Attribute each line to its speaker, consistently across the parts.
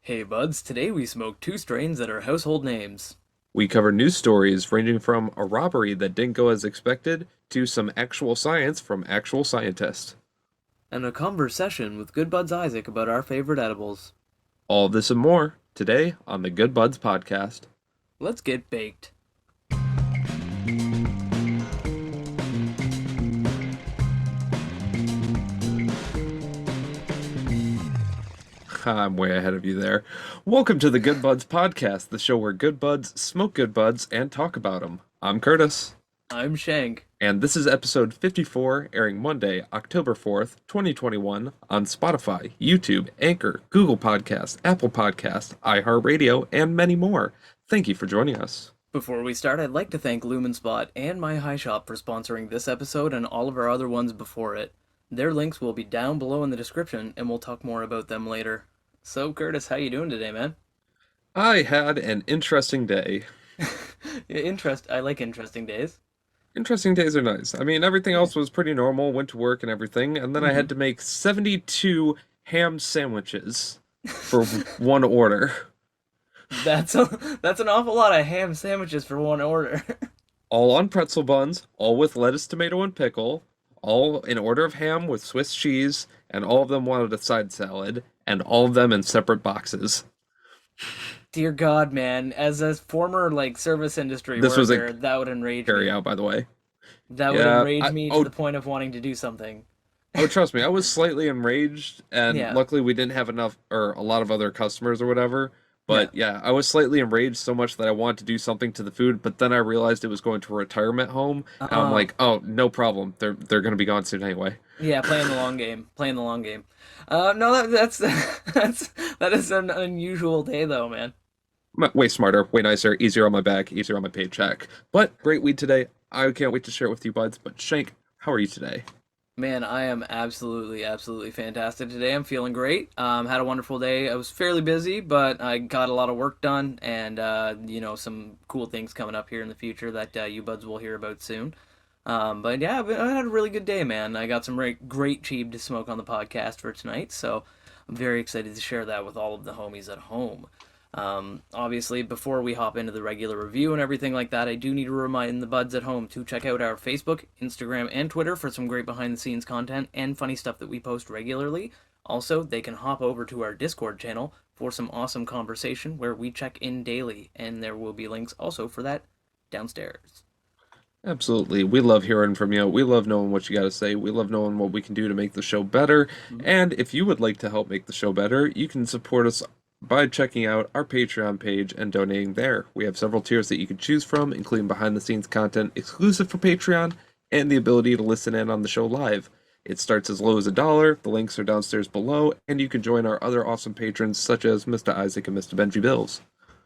Speaker 1: Hey buds, today we smoke two strains that are household names.
Speaker 2: We cover news stories ranging from a robbery that didn't go as expected to some actual science from actual scientists.
Speaker 1: And a conversation with Good Buds Isaac about our favorite edibles.
Speaker 2: All this and more today on the Good Buds podcast.
Speaker 1: Let's get baked.
Speaker 2: I'm way ahead of you there. Welcome to the Good Buds podcast, the show where good buds smoke good buds and talk about them. I'm Curtis,
Speaker 1: I'm Shank.
Speaker 2: and this is episode 54, airing Monday, October 4th, 2021, on Spotify, YouTube, Anchor, Google Podcasts, Apple Podcasts, iHeartRadio, and many more. Thank you for joining us.
Speaker 1: Before we start, I'd like to thank Lumen Spot and My High Shop for sponsoring this episode and all of our other ones before it. Their links will be down below in the description, and we'll talk more about them later. So, Curtis, how you doing today, man?
Speaker 2: I had an interesting day.
Speaker 1: I like interesting days.
Speaker 2: Interesting days are nice. I mean, everything
Speaker 1: Yeah.
Speaker 2: else was pretty normal, went to work and everything, and then I
Speaker 1: Mm-hmm.
Speaker 2: had to make 72 ham sandwiches for one order.
Speaker 1: That's an awful lot of ham sandwiches for one order.
Speaker 2: All on pretzel buns, all with lettuce, tomato, and pickle, all in order of ham with Swiss cheese, and all of them wanted a side salad, and all of them in separate boxes.
Speaker 1: Dear God, man, as a former service industry
Speaker 2: This was a
Speaker 1: worker, that would enrage
Speaker 2: carry
Speaker 1: me.
Speaker 2: out, by the way.
Speaker 1: That would
Speaker 2: Yeah,
Speaker 1: enrage
Speaker 2: I,
Speaker 1: me to
Speaker 2: oh,
Speaker 1: the point of wanting to do something.
Speaker 2: oh, trust me, I was slightly enraged, and
Speaker 1: Yeah,
Speaker 2: luckily we didn't have enough or a lot of other customers or whatever.
Speaker 1: yeah.
Speaker 2: But yeah, I was slightly enraged so much that I wanted to do something to the food, but then I realized it was going to a retirement home, and I'm
Speaker 1: Uh,
Speaker 2: like, oh, no problem. They're gonna be gone soon anyway.
Speaker 1: yeah, playing the long game. Playing the long game. No, that's that is an unusual day though, man.
Speaker 2: Way smarter, way nicer, easier on my back, easier on my paycheck. But great weed today. I can't wait to share it with you, buds. But Shank, how are you today?
Speaker 1: Man, I am absolutely fantastic today. I'm feeling great. Had a wonderful day. I was fairly busy, but I got a lot of work done, and some cool things coming up here in the future that you buds will hear about soon. But yeah, I had a really good day, man. I got some great cheap to smoke on the podcast for tonight, so I'm very excited to share that with all of the homies at home. Obviously, before we hop into the regular review and everything like that, I do need to remind the buds at home to check out our Facebook, Instagram, and Twitter for some great behind the scenes content and funny stuff that we post regularly. Also, they can hop over to our Discord channel for some awesome conversation where we check in daily, and there will be links also for that downstairs.
Speaker 2: Absolutely. We love hearing from you. We love knowing what you got to say. We love knowing what we can do to make the show better.
Speaker 1: Mhm.
Speaker 2: And if you would like to help make the show better, you can support us by checking out our Patreon page and donating there. We have several tiers that you can choose from, including behind the scenes content exclusive for Patreon and the ability to listen in on the show live. It starts as low as $1. The links are downstairs below, and you can join our other awesome patrons such as Mr. Isaac and Mr. Benji Bills.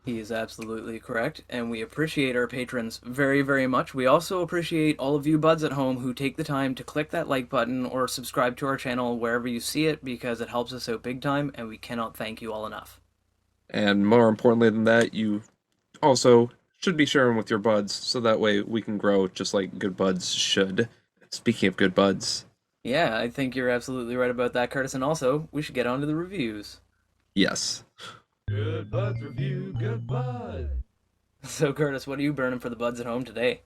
Speaker 1: He is absolutely correct, and we appreciate our patrons very much. We also appreciate all of you buds at home who take the time to click that like button or subscribe to our channel wherever you see it because it helps us out big time, and we cannot thank you all enough.
Speaker 2: And more importantly than that, you also should be sharing with your buds so that way we can grow just like good buds should. Speaking of good buds,
Speaker 1: Yeah, I think you're absolutely right about that, Curtis, and also, we should get on to the reviews.
Speaker 2: yes.
Speaker 3: Good Buds Review, Good Bud.
Speaker 1: So, Curtis, what are you burning for the buds at home today?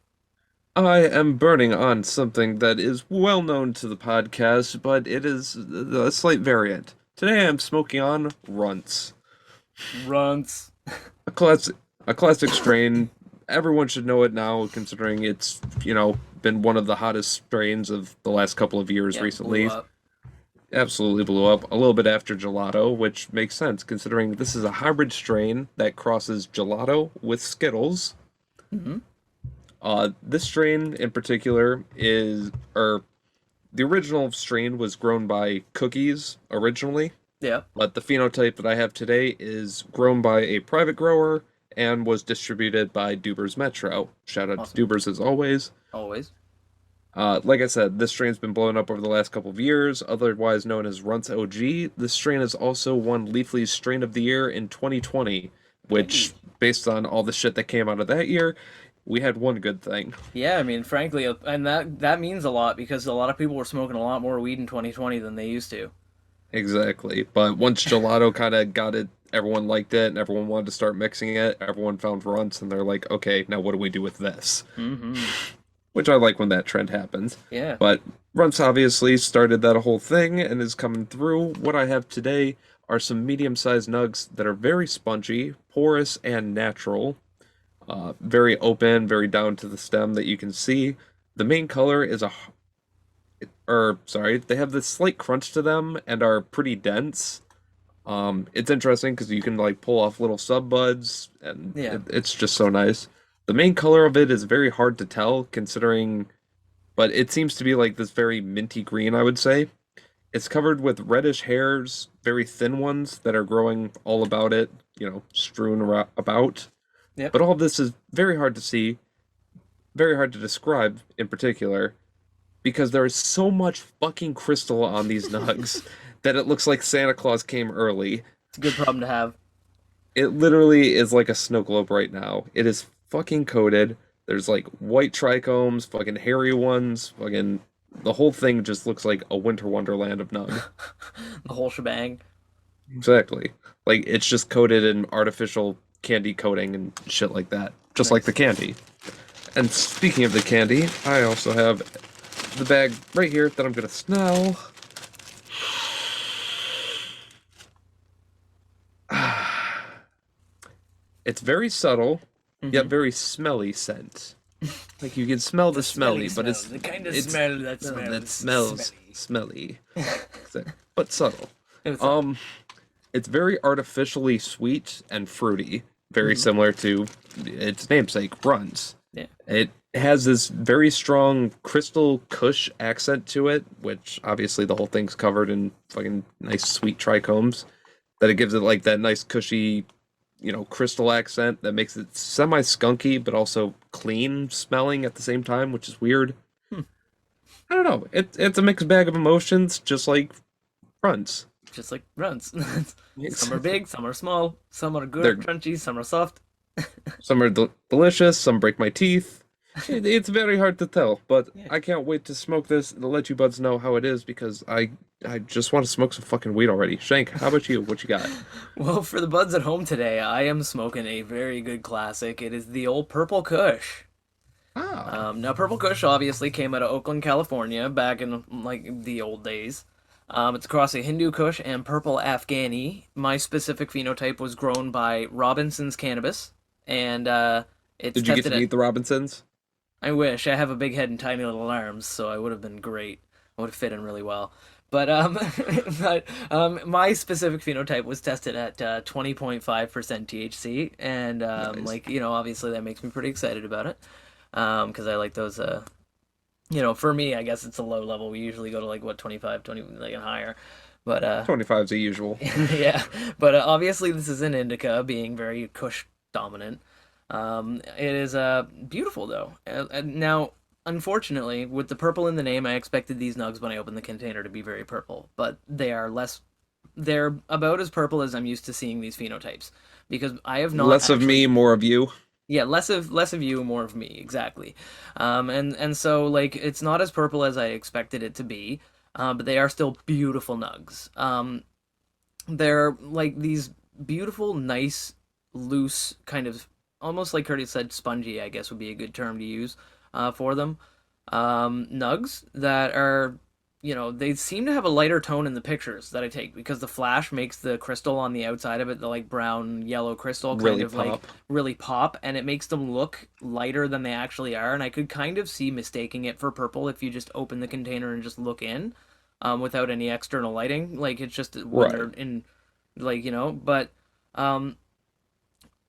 Speaker 2: I am burning on something that is well known to the podcast, but it is a slight variant. Today I am smoking on Runtz,
Speaker 1: Runtz.
Speaker 2: a classic, a classic strain. Everyone should know it now, considering it's been one of the hottest strains of the last couple of years
Speaker 1: Yeah, blew
Speaker 2: recently.
Speaker 1: up.
Speaker 2: Absolutely blew up a little bit after gelato, which makes sense considering this is a hybrid strain that crosses gelato with Skittles.
Speaker 1: Mm-hmm.
Speaker 2: This strain in particular or the original strain was grown by Cookies originally,
Speaker 1: Yeah,
Speaker 2: but the phenotype that I have today is grown by a private grower and was distributed by Dubers Metro. Shout out to
Speaker 1: awesome.
Speaker 2: Dubers as always.
Speaker 1: Always.
Speaker 2: Like I said, this strain's been blowing up over the last couple of years, otherwise known as Runtz OG. This strain has also won Leafly's Strain of the Year in 2020, which,
Speaker 1: Hey.
Speaker 2: based on all the shit that came out of that year, we had one good thing.
Speaker 1: Yeah, I mean, frankly, and that means a lot because a lot of people were smoking a lot more weed in 2020 than they used to.
Speaker 2: Exactly. But once gelato kind of got everyone liked it and everyone wanted to start mixing it. Everyone found Runtz and they're like, okay, now what do we do with this?
Speaker 1: Mm-hmm.
Speaker 2: Which I like when that trend happens.
Speaker 1: Yeah.
Speaker 2: But Runtz obviously started that whole thing and is coming through. What I have today are some medium-sized nugs that are very spongy, porous, and natural. Very open, very down to the stem that you can see. The main color is or sorry, they have this slight crunch to them and are pretty dense. It's interesting because you can like pull off little sub buds, and
Speaker 1: Yeah.
Speaker 2: it's just so nice. The main color of it is very hard to tell, considering, but it seems to be like this very minty green, I would say. It's covered with reddish hairs, very thin ones that are growing all about it, strewn about.
Speaker 1: Yep.
Speaker 2: But all of this is very hard to see, very hard to describe in particular, because there is so much fucking crystal on these nugs that it looks like Santa Claus came early.
Speaker 1: It's a good problem to have.
Speaker 2: It literally is like a snow globe right now. It is fucking coated. There's like white trichomes, fucking hairy ones, fucking the whole thing just looks like a winter wonderland of nug.
Speaker 1: The whole shebang.
Speaker 2: Exactly. Like it's just coated in artificial candy coating and shit like that. Just like
Speaker 1: Nice.
Speaker 2: the candy. And speaking of the candy, I also have the bag right here that I'm gonna smell. It's very subtle, yet
Speaker 1: Mhm.
Speaker 2: very smelly scent. Like you can smell the smelly, but it's
Speaker 1: the kind of
Speaker 2: it's
Speaker 1: smell that
Speaker 2: no,
Speaker 1: smells
Speaker 2: that smells
Speaker 1: smelly.
Speaker 2: smelly, but subtle.
Speaker 1: It's
Speaker 2: It's very artificially sweet and fruity, very
Speaker 1: Mhm.
Speaker 2: similar to its namesake, Runtz.
Speaker 1: Yeah.
Speaker 2: It has this very strong crystal Kush accent to it, which obviously the whole thing's covered in fucking nice sweet trichomes. That it gives it like that nice cushy, crystal accent that makes it semi-skunky but also clean smelling at the same time, which is weird.
Speaker 1: Hmm.
Speaker 2: I don't know. It's a mixed bag of emotions, just like Runtz.
Speaker 1: just like Runtz. Some are big, some are small, some are good,
Speaker 2: They're-
Speaker 1: crunchy, some are soft.
Speaker 2: Some are delicious, some break my teeth. It's very hard to tell, but
Speaker 1: Yeah.
Speaker 2: I can't wait to smoke this to let you buds know how it is because I just want to smoke some fucking weed already. Shank, how about you? What you got?
Speaker 1: Well, for the buds at home today, I am smoking a very good classic. It is the old Purple Kush.
Speaker 2: Ah,
Speaker 1: Now, Purple Kush obviously came out of Oakland, California, back in like the old days. It's across a Hindu Kush and Purple Afghani. My specific phenotype was grown by Robinson's Cannabis, and it's
Speaker 2: did you get
Speaker 1: tested
Speaker 2: to meet the Robinsons?
Speaker 1: I wish. I have a big head and tiny little arms, so I would have been great. I would have fit in really well. But my specific phenotype was tested at 20.5% THC, and
Speaker 2: Nice.
Speaker 1: obviously that makes me pretty excited about it. Because I like those. For me, I guess it's a low level. We usually go to like what 25, 20, like and higher. But
Speaker 2: 25 is the usual.
Speaker 1: yeah. But obviously this is an indica, being very Kush dominant. It is beautiful though. Now, unfortunately, with the purple in the name, I expected these nugs when I opened the container to be very purple, but they are less. They're about as purple as I'm used to seeing these phenotypes, because I have not
Speaker 2: Less of
Speaker 1: actually.
Speaker 2: me, more of you.
Speaker 1: Yeah, less of you, more of me, exactly. And so like it's not as purple as I expected it to be, but they are still beautiful nugs. They're like these beautiful, nice, loose kind of, almost like Curtis said, spongy, I guess would be a good term to use for them. Nugs that are, they seem to have a lighter tone in the pictures that I take, because the flash makes the crystal on the outside of it, the like brown yellow crystal, kind
Speaker 2: Really
Speaker 1: of like
Speaker 2: pop.
Speaker 1: really pop, and it makes them look lighter than they actually are. And I could kind of see mistaking it for purple if you just open the container and just look in, without any external lighting. Like it's just when
Speaker 2: Right.
Speaker 1: they're in, like but um,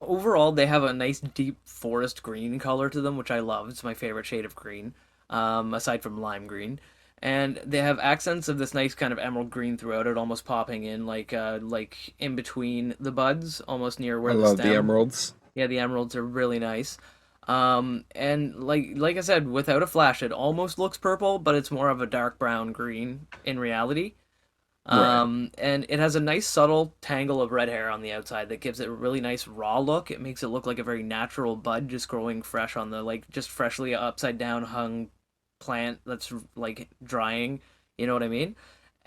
Speaker 1: overall they have a nice deep forest green color to them, which I love. It's my favorite shade of green, aside from lime green. And they have accents of this nice kind of emerald green throughout it, almost popping in like in between the buds, almost near
Speaker 2: I
Speaker 1: where the
Speaker 2: love the
Speaker 1: stem.
Speaker 2: emeralds.
Speaker 1: Yeah, the emeralds are really nice. And like I said, without a flash, it almost looks purple, but it's more of a dark brown green in reality.
Speaker 2: Right.
Speaker 1: And it has a nice subtle tangle of red hair on the outside that gives it a really nice raw look. It makes it look like a very natural bud just growing fresh on the, like, just freshly upside down hung plant that's like drying. You know what I mean?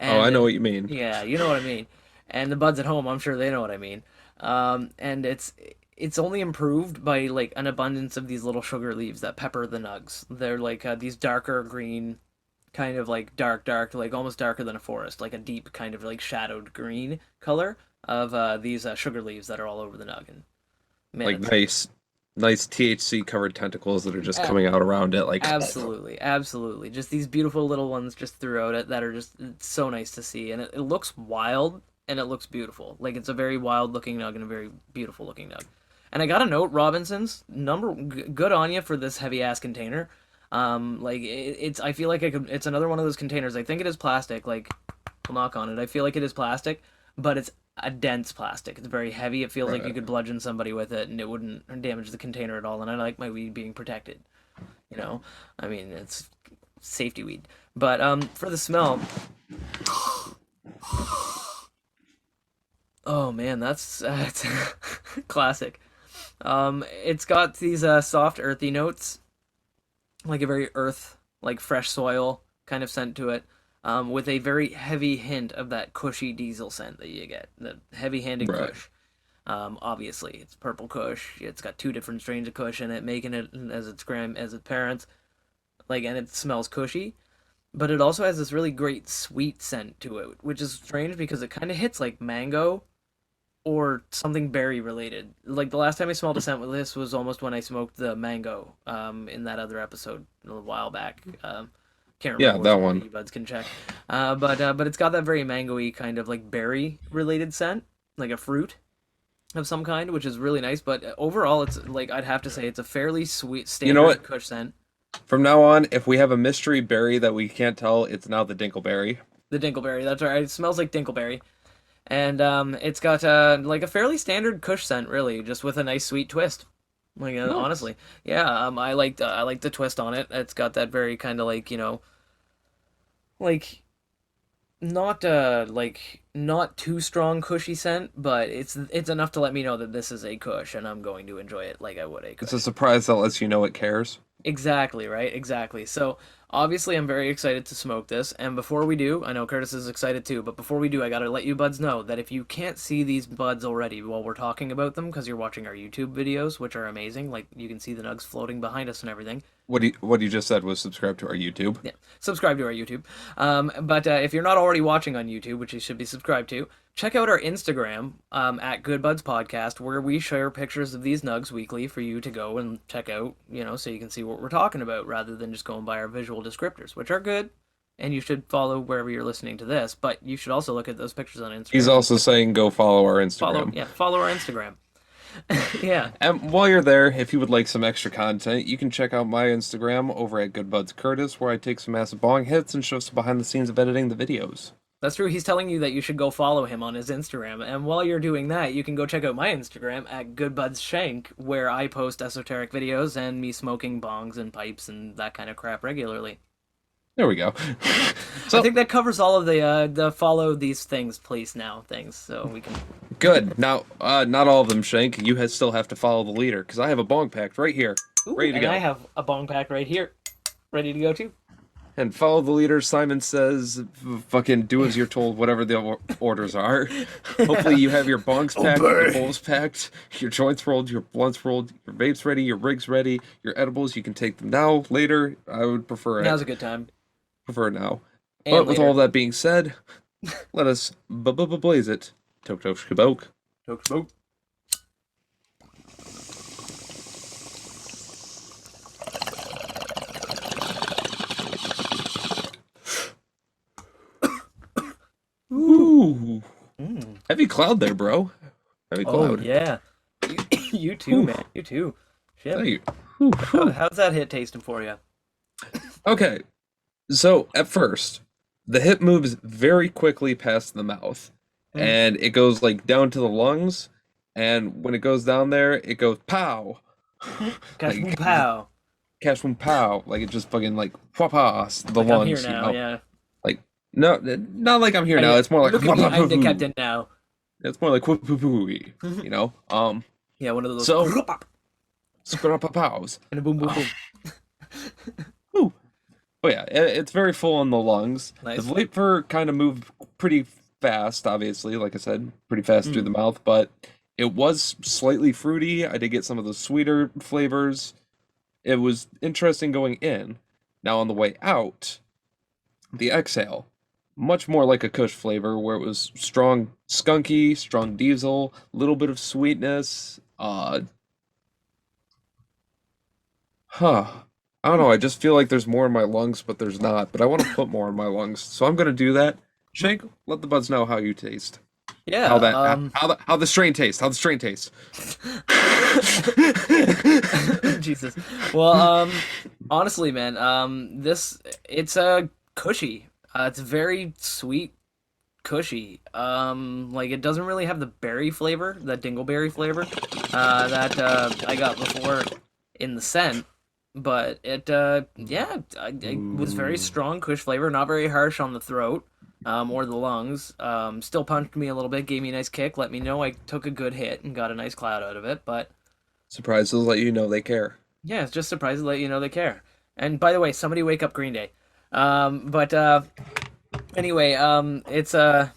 Speaker 2: Oh, I
Speaker 1: And
Speaker 2: know what you mean.
Speaker 1: yeah, you know what I mean. And the buds at home, I'm sure they know what I mean. And it's only improved by like an abundance of these little sugar leaves that pepper the nugs. They're like these darker green, kind of like dark, like almost darker than a forest, like a deep kind of like shadowed green color of these sugar leaves that are all over the nug. And man,
Speaker 2: Like nice THC covered tentacles that are just coming out around it. Like
Speaker 1: absolutely. Just these beautiful little ones just throughout it that are just it's so nice to see, and it looks wild and it looks beautiful. Like it's a very wild looking nug and a very beautiful looking nug. And I got a note, Robinsons, good on you for this heavy ass container. Like it's I feel like it's another one of those containers. I think it is plastic. Like I'll knock on it. I feel like it is plastic, but it's a dense plastic. It's very heavy. It feels like you could bludgeon somebody with it and it wouldn't damage the container at all. And I like my weed being protected. You know, I mean it's safety weed. But for the smell, oh man, that's classic. It's got these soft earthy notes, like a very earth, like fresh soil kind of scent to it, with a very heavy hint of that cushy diesel scent that you get, the heavy-handed Kush. Obviously, it's purple Kush. It's got two different strains of Kush in it, making it as its parents, like, and it smells cushy. But it also has this really great sweet scent to it, which is strange because it kind of hits like mango or something berry related. Like the last time I smelled a scent with this was almost when I smoked the mango in that other episode a little while back. Can't remember.
Speaker 2: Yeah, that one.
Speaker 1: You buds can check. But it's got that very mango-y kind of like berry related scent, like a fruit of some kind, which is really nice. But overall, it's like I'd have to say it's a fairly sweet standard Kush scent.
Speaker 2: From now on, if we have a mystery berry that we can't tell, it's now the dinkleberry.
Speaker 1: The dinkleberry, that's right. It smells like dinkleberry. And it's got like a fairly standard Kush scent, really, just with a nice sweet twist. Like
Speaker 2: Nice.
Speaker 1: honestly, yeah. I like the twist on it. It's got that very kind of like like not too strong cushy scent, but it's enough to let me know that this is a Kush, and I'm going to enjoy it like I would a
Speaker 2: It's
Speaker 1: Kush.
Speaker 2: a surprise that lets you know it cares.
Speaker 1: Exactly, right? Exactly. So, obviously, I'm very excited to smoke this. And before we do, I know Curtis is excited too, but before we do, I gotta let you buds know that if you can't see these buds already while we're talking about them, because you're watching our YouTube videos, which are amazing, like you can see the nugs floating behind us and everything.
Speaker 2: What you just said was subscribe to our YouTube.
Speaker 1: Yeah, subscribe to our YouTube. But if you're not already watching on YouTube, which you should be subscribed to, check out our Instagram at Good Buds Podcast, where we share pictures of these nugs weekly for you to go and check out, so you can see what we're talking about rather than just going by our visual descriptors, which are good, and you should follow wherever you're listening to this. But you should also look at those pictures on Instagram.
Speaker 2: He's also saying go follow our Instagram.
Speaker 1: Follow our Instagram. Yeah.
Speaker 2: And while you're there, if you would like some extra content, you can check out my Instagram over at GoodBudsCurtis, where I take some massive bong hits and show some behind the scenes of editing the videos.
Speaker 1: That's true. He's telling you that you should go follow him on his Instagram. And while you're doing that, you can go check out my Instagram at GoodBudsShank, where I post esoteric videos and me smoking bongs and pipes and that kind of crap regularly.
Speaker 2: There we go.
Speaker 1: I think that covers all of the follow these things, please now things, so we can.
Speaker 2: Good. Now, not all of them, Shank. You still have to follow the leader, because I have a bong packed right here, ready to
Speaker 1: and
Speaker 2: go.
Speaker 1: I have a bong pack right here, ready to go too.
Speaker 2: And follow the leader. Simon says, fucking do as you're told, whatever the orders are. Hopefully you have your bongs packed, your bowls packed, your joints rolled, your blunts rolled, your vapes ready, your rigs ready, your edibles. You can take them now, later. I would prefer it.
Speaker 1: Now's a good time.
Speaker 2: Prefer now.
Speaker 1: And
Speaker 2: But with
Speaker 1: later.
Speaker 2: all that being said, let us blaze it. Tok tok shkaboke.
Speaker 1: Toke smoke.
Speaker 2: Ooh. Heavy cloud there, bro. Heavy cloud.
Speaker 1: Oh yeah. You too, man. You too. Shit.
Speaker 2: Thank you. Whew, whew.
Speaker 1: How's that hit tasting for you?
Speaker 2: Okay. So, at first, the hit moves very quickly past the mouth. And it goes, like, down to the lungs. And when it goes down there, it goes pow.
Speaker 1: Gosh,
Speaker 2: Like,
Speaker 1: pow.
Speaker 2: Cash from pow. Like, it just fucking, like, pwah the
Speaker 1: Like
Speaker 2: lungs.
Speaker 1: I'm here now, yeah.
Speaker 2: Like, no, not like I'm here now. It's more like...
Speaker 1: Look at me, I'm the captain now.
Speaker 2: It's more like whoop-poo-poo-y, you know?
Speaker 1: Yeah, one of those.
Speaker 2: So, scrap-a-pows.
Speaker 1: And a boom, boom, boom.
Speaker 2: Ooh. Oh yeah, it's very full on the lungs.
Speaker 1: Nice.
Speaker 2: The vapor kind of moved pretty fast, obviously, like I said, pretty fast through the mouth, but It was slightly fruity. I did get some of the sweeter flavors. It was interesting going in. Now on the way out, the exhale, much more like a Kush flavor, where it was strong skunky, strong diesel, little bit of sweetness. Huh. I don't know. I just feel like there's more in my lungs, but there's not. But I want to put more in my lungs, so I'm gonna do that. Shank, let the buds know how you taste.
Speaker 1: Yeah.
Speaker 2: How the strain tastes. How the strain tastes.
Speaker 1: Jesus. Well, honestly, man, it's a cushy. It's very sweet, cushy. Like it doesn't really have the berry flavor, that dingleberry flavor, that I got before in the scent. But it was very strong Kush flavor, not very harsh on the throat, or the lungs. Still punched me a little bit, gave me a nice kick, let me know I took a good hit and got a nice cloud out of it. But
Speaker 2: Surprises let you know they care.
Speaker 1: yeah, it's just surprised to let you know they care. And by the way, somebody wake up Green Day. But anyway, it's yeah,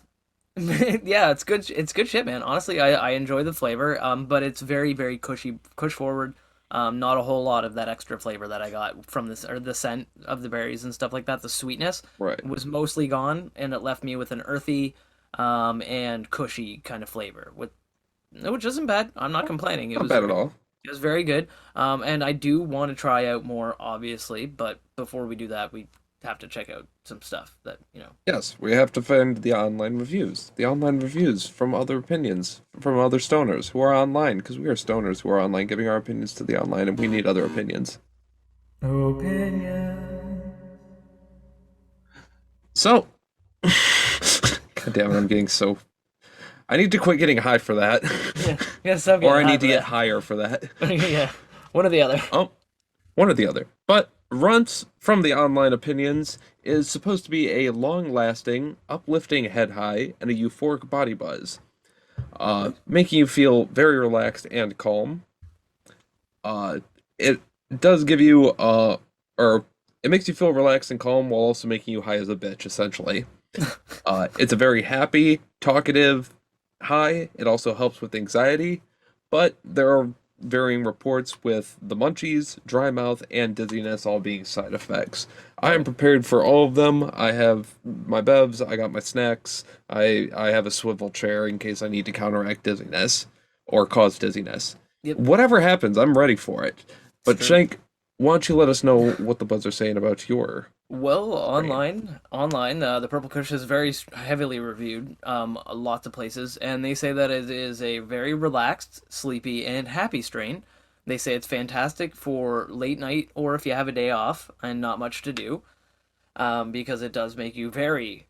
Speaker 1: it's good. It's good shit, man. Honestly, I enjoy the flavor. But it's very very cushy, Kush forward. Not a whole lot of that extra flavor that I got from this, or the scent of the berries and stuff like that. The sweetness
Speaker 2: Right.
Speaker 1: was mostly gone, and it left me with an earthy, and cushy kind of flavor, which isn't bad. I'm not complaining.
Speaker 2: Not bad at all.
Speaker 1: It was very good. And I do want to try out more, obviously, but before we do that, we have to check out some stuff that,
Speaker 2: Yes, we have to find the online reviews. The online reviews from other opinions, from other stoners who are online, because we are stoners who are online giving our opinions to the online, and we need other opinions.
Speaker 1: Opinion.
Speaker 2: So, God damn it, I'm getting so. I need to quit getting high for that.
Speaker 1: Yeah, stop
Speaker 2: Or I
Speaker 1: getting
Speaker 2: need
Speaker 1: high
Speaker 2: to
Speaker 1: for
Speaker 2: get
Speaker 1: that.
Speaker 2: higher for that.
Speaker 1: Yeah, one or the other.
Speaker 2: Oh, one or the other. But Runtz, from the online opinions, is supposed to be a long-lasting, uplifting head high and a euphoric body buzz, making you feel very relaxed and calm. It does give you, or it makes you feel relaxed and calm while also making you high as a bitch, essentially. It's a very happy, talkative high. It also helps with anxiety, but there are varying reports with the munchies, dry mouth, and dizziness all being side effects. I am prepared for all of them. I have my bevs, I got my snacks, I have a swivel chair in case I need to counteract dizziness or cause dizziness.
Speaker 1: Yep.
Speaker 2: Whatever happens, I'm ready for it. But
Speaker 1: true.
Speaker 2: Shank, why don't you let us know what the buds are saying about your
Speaker 1: Well, online, the Purple Kush is very heavily reviewed, lots of places, and they say that it is a very relaxed, sleepy, and happy strain. They say it's fantastic for late night or if you have a day off and not much to do, because it does make you very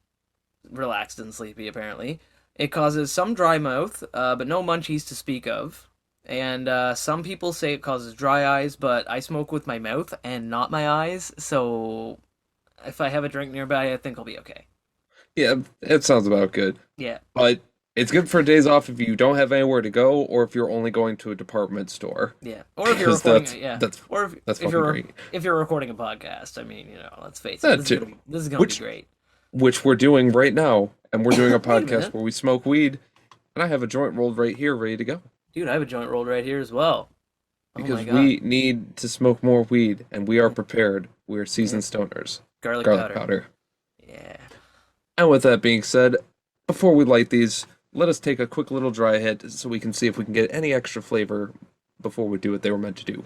Speaker 1: relaxed and sleepy, apparently. It causes some dry mouth, but no munchies to speak of. And some people say it causes dry eyes, but I smoke with my mouth and not my eyes, so if I have a drink nearby, I think I'll be okay.
Speaker 2: Yeah, it sounds about good.
Speaker 1: Yeah,
Speaker 2: But it's good for days off if you don't have anywhere to go or if you're only going to a department store.
Speaker 1: yeah. Or if you're
Speaker 2: Because
Speaker 1: recording, yeah.
Speaker 2: that's
Speaker 1: Or if,
Speaker 2: that's
Speaker 1: if
Speaker 2: fucking
Speaker 1: you're
Speaker 2: great.
Speaker 1: if you're recording a podcast, I mean, let's face
Speaker 2: That
Speaker 1: it,
Speaker 2: too.
Speaker 1: this is gonna
Speaker 2: Which-
Speaker 1: be great.
Speaker 2: Which we're doing right now, and we're doing a
Speaker 1: Wait a minute.
Speaker 2: podcast where we smoke weed, and I have a joint rolled right here ready to go.
Speaker 1: Dude, I have a joint rolled right here as well. Oh
Speaker 2: Because
Speaker 1: my god.
Speaker 2: we need to smoke more weed, and we are prepared. We are seasoned stoners.
Speaker 1: Garlic
Speaker 2: Garlic
Speaker 1: powder.
Speaker 2: powder.
Speaker 1: Yeah.
Speaker 2: And with that being said, before we light these, let us take a quick little dry hit so we can see if we can get any extra flavor before we do what they were meant to do.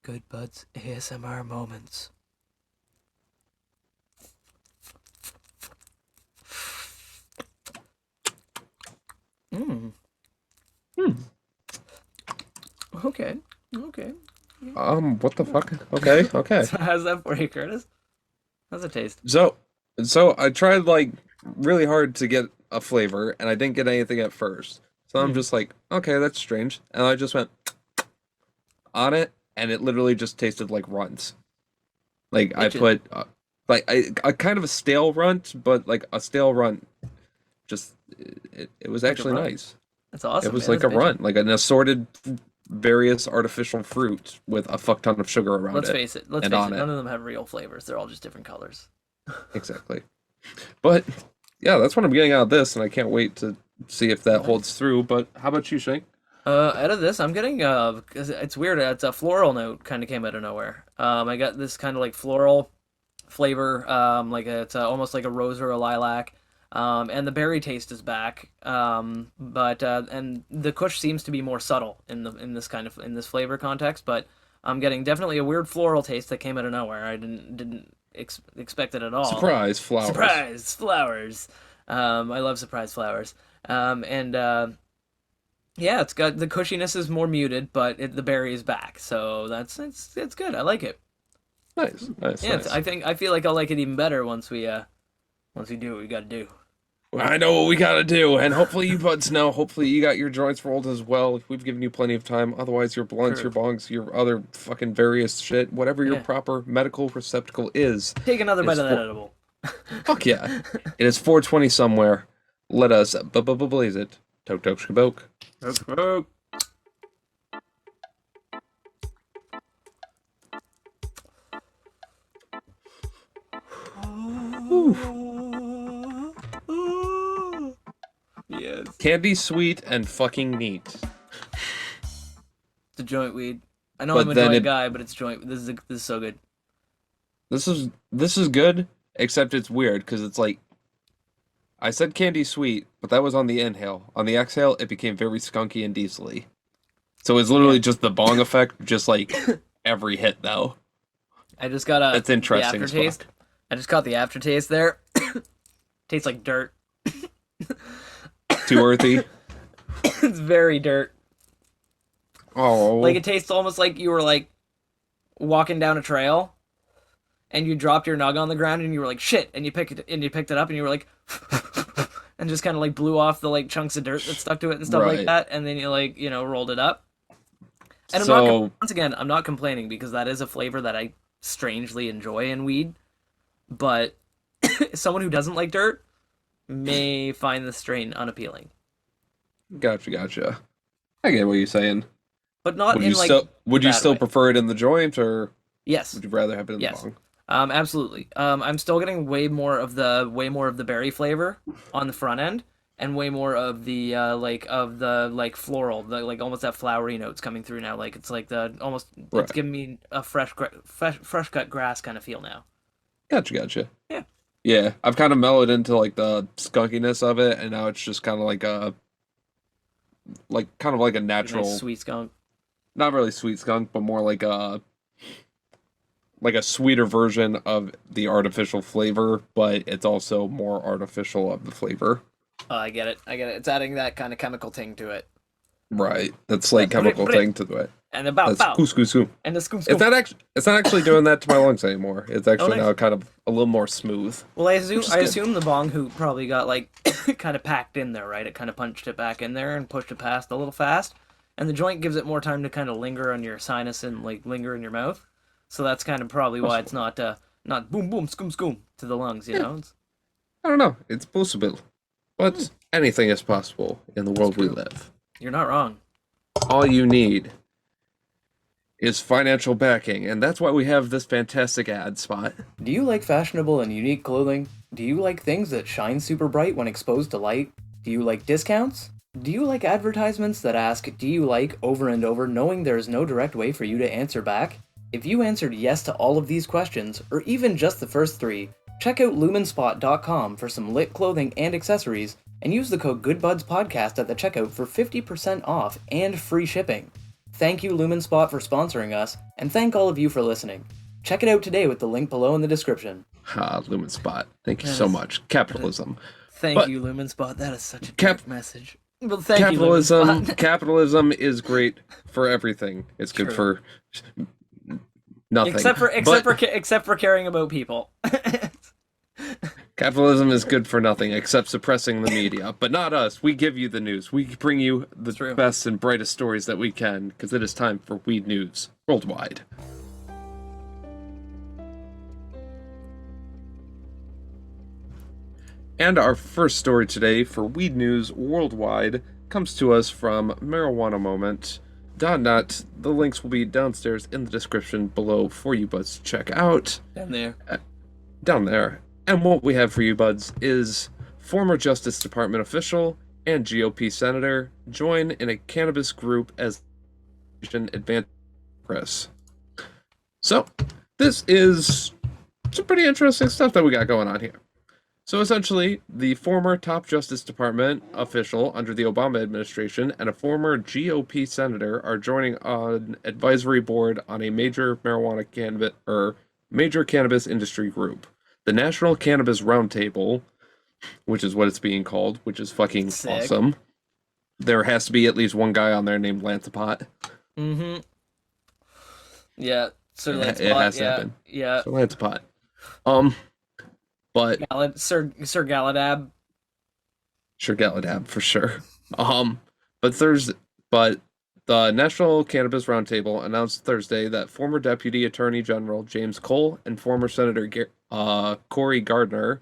Speaker 1: Good Budz ASMR moments. Mmm.
Speaker 2: Hmm.
Speaker 1: Okay. Okay.
Speaker 2: What the fuck? Okay, okay.
Speaker 1: So how's that for you, Curtis? How's it taste?
Speaker 2: So I tried like really hard to get a flavor, and I didn't get anything at first. So I'm just like, okay, that's strange, and I just went on it, and it literally just tasted like Runtz. Like I
Speaker 1: Legit.
Speaker 2: put like a kind of a stale runt, but like a stale runt. Just it was
Speaker 1: Like a
Speaker 2: actually
Speaker 1: runt.
Speaker 2: nice.
Speaker 1: That's awesome.
Speaker 2: It was
Speaker 1: man.
Speaker 2: like a
Speaker 1: That's amazing.
Speaker 2: runt, like an assorted various artificial fruit with a fuck ton of sugar around
Speaker 1: Let's
Speaker 2: it.
Speaker 1: face it. Let's
Speaker 2: and
Speaker 1: face
Speaker 2: on
Speaker 1: it.
Speaker 2: it.
Speaker 1: None of them have real flavors. They're all just different colors.
Speaker 2: Exactly. But yeah, that's what I'm getting out of this, and I can't wait to see if that holds through. But how about you, Shank?
Speaker 1: Out of this, I'm getting 'cause it's weird. It's a floral note, kind of came out of nowhere. I got this kind of like floral flavor, like it's almost like a rose or a lilac. And the berry taste is back. But and the Kush seems to be more subtle in this flavor context. But I'm getting definitely a weird floral taste that came out of nowhere. I didn't expect it at all.
Speaker 2: Surprise flowers.
Speaker 1: Surprise flowers. I love surprise flowers. And yeah, it's got the cushiness is more muted, but the berry is back, so it's good. I like it.
Speaker 2: Nice, nice,
Speaker 1: Yeah,
Speaker 2: nice.
Speaker 1: I feel like I'll like it even better once we do what we got to do.
Speaker 2: I know what we gotta do, and hopefully you buds know. Hopefully you got your joints rolled as well. We've given you plenty of time. Otherwise, your blunts,
Speaker 1: True.
Speaker 2: your bongs, your other fucking various shit, whatever your
Speaker 1: Yeah.
Speaker 2: proper medical receptacle is.
Speaker 1: Take another bite
Speaker 2: It's
Speaker 1: of that
Speaker 2: for-
Speaker 1: edible.
Speaker 2: Fuck yeah. It is 4:20 somewhere. Let us blaze it. Tok tok shkaboke.
Speaker 1: Yes.
Speaker 2: Candy sweet and fucking neat.
Speaker 1: It's a joint weed. I know
Speaker 2: But
Speaker 1: I'm a
Speaker 2: then
Speaker 1: joint
Speaker 2: it-
Speaker 1: guy, but it's joint. This is so good.
Speaker 2: This is good, except it's weird because it's like I said candy sweet, but that was on the inhale. On the exhale, it became very skunky and diesely. So it's literally just the bong effect, just like every hit though.
Speaker 1: I just got
Speaker 2: That's interesting
Speaker 1: the
Speaker 2: as
Speaker 1: aftertaste.
Speaker 2: fuck.
Speaker 1: I just got the aftertaste there. Tastes like dirt.
Speaker 2: Too earthy.
Speaker 1: It's very dirt.
Speaker 2: Oh,
Speaker 1: Like it tastes almost like you were like walking down a trail and you dropped your nug on the ground and you were like shit and you picked it up and you were like and just kind of like blew off the like chunks of dirt that stuck to it and stuff like
Speaker 2: Right.
Speaker 1: that and then you like, rolled it up. And
Speaker 2: so
Speaker 1: once again, I'm not complaining because that is a flavor that I strangely enjoy in weed, but someone who doesn't like dirt may find the strain unappealing.
Speaker 2: gotcha. I get what you're saying.
Speaker 1: But not
Speaker 2: Would
Speaker 1: in
Speaker 2: you
Speaker 1: like
Speaker 2: still would you
Speaker 1: bad
Speaker 2: still
Speaker 1: way.
Speaker 2: prefer it in the joint, or
Speaker 1: Yes.
Speaker 2: would you rather have it in
Speaker 1: Yes.
Speaker 2: the bong?
Speaker 1: Absolutely. I'm still getting way more of the berry flavor on the front end, and way more of the floral, like almost that flowery notes coming through now. Like it's like
Speaker 2: Right.
Speaker 1: it's giving me a fresh cut grass kind of feel now.
Speaker 2: Gotcha.
Speaker 1: Yeah.
Speaker 2: Yeah, I've kind of mellowed into like the skunkiness of it, and now it's just kind of like a natural,
Speaker 1: Nice sweet skunk.
Speaker 2: not really sweet skunk, but more like a sweeter version of the artificial flavor, but it's also more artificial of the flavor.
Speaker 1: I get it. It's adding that kind of chemical ting to it.
Speaker 2: Right. That's like
Speaker 1: Yeah,
Speaker 2: chemical
Speaker 1: brit.
Speaker 2: thing to it.
Speaker 1: And the bow
Speaker 2: That's
Speaker 1: bow.
Speaker 2: couscous.
Speaker 1: And the scoop
Speaker 2: It's not actually doing that to my lungs anymore. It's actually
Speaker 1: nice.
Speaker 2: now kind of a little more smooth.
Speaker 1: Well, I
Speaker 2: is
Speaker 1: assume
Speaker 2: good.
Speaker 1: the bong hoop probably got like kind of packed in there, right? It kind of punched it back in there and pushed it past a little fast, and the joint gives it more time to kind of linger on your sinus and like linger in your mouth. So that's kind of probably why it's not boom boom scoom scoom to the lungs, you know. It's,
Speaker 2: I don't know. It's possible. But anything is possible in the world we live.
Speaker 1: you're not wrong.
Speaker 2: All you need is financial backing, and that's why we have this fantastic ad spot.
Speaker 1: Do you like fashionable and unique clothing? Do you like things that shine super bright when exposed to light? Do you like discounts? Do you like advertisements that ask, "Do you like?" over and over, knowing there is no direct way for you to answer back? If you answered yes to all of these questions, or even just the first three, check out lumenspot.com for some lit clothing and accessories, and use the code GoodBudsPodcast at the checkout for 50% off and free shipping. Thank you, Lumenspot, for sponsoring us, and thank all of you for listening. Check it out today with the link below in the description.
Speaker 2: Lumen Spot. Thank you
Speaker 1: That
Speaker 2: so
Speaker 1: is-
Speaker 2: much. Capitalism.
Speaker 1: Thank
Speaker 2: But-
Speaker 1: you, Lumenspot. That is such a
Speaker 2: Cap-
Speaker 1: direct message. Well, thank
Speaker 2: Capitalism.
Speaker 1: you, Lumenspot.
Speaker 2: Capitalism is great for everything. It's good
Speaker 1: True.
Speaker 2: for nothing.
Speaker 1: except
Speaker 2: But
Speaker 1: for caring about people.
Speaker 2: capitalism is good for nothing except suppressing the media. But not us. We give you the news. We bring you the
Speaker 1: True.
Speaker 2: best and brightest stories that we can, because it is time for Weed News Worldwide. And our first story today for Weed News Worldwide comes to us from marijuanamoment.net. The links will be downstairs in the description below for you buds to check out.
Speaker 1: Down there.
Speaker 2: Down there. And what we have for you buds is former Justice Department official and GOP senator join in a cannabis group as advance press. So, this is some pretty interesting stuff that we got going on here. So essentially, the former top Justice Department official under the Obama administration and a former GOP senator are joining an advisory board on a major cannabis industry group, the National Cannabis Roundtable, which is what it's being called, which is fucking
Speaker 1: Sick.
Speaker 2: awesome. There has to be at least one guy on there named Lancepot.
Speaker 1: Mm-hmm. Yeah. Sir Lancelot.
Speaker 2: It has to happen.
Speaker 1: Yeah.
Speaker 2: So Lancepot. But
Speaker 1: Sir Galadab.
Speaker 2: sure, Galadab for sure. But the National Cannabis Roundtable announced Thursday that former Deputy Attorney General James Cole and former Senator Cory Gardner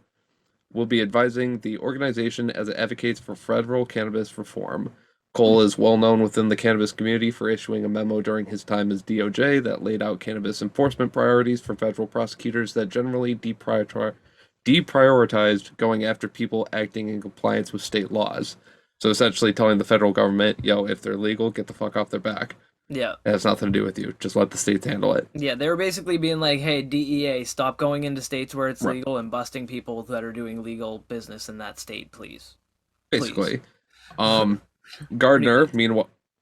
Speaker 2: will be advising the organization as it advocates for federal cannabis reform. Cole is well known within the cannabis community for issuing a memo during his time as DOJ that laid out cannabis enforcement priorities for federal prosecutors that generally deprioritized going after people acting in compliance with state laws. So essentially telling the federal government, yo, if they're legal, get the fuck off their back.
Speaker 1: Yeah.
Speaker 2: It has nothing to do with you. Just let the states handle it.
Speaker 1: Yeah, they were basically being like, hey, DEA, stop going into states where it's
Speaker 2: Right.
Speaker 1: legal and busting people that are doing legal business in that state, please.
Speaker 2: Basically.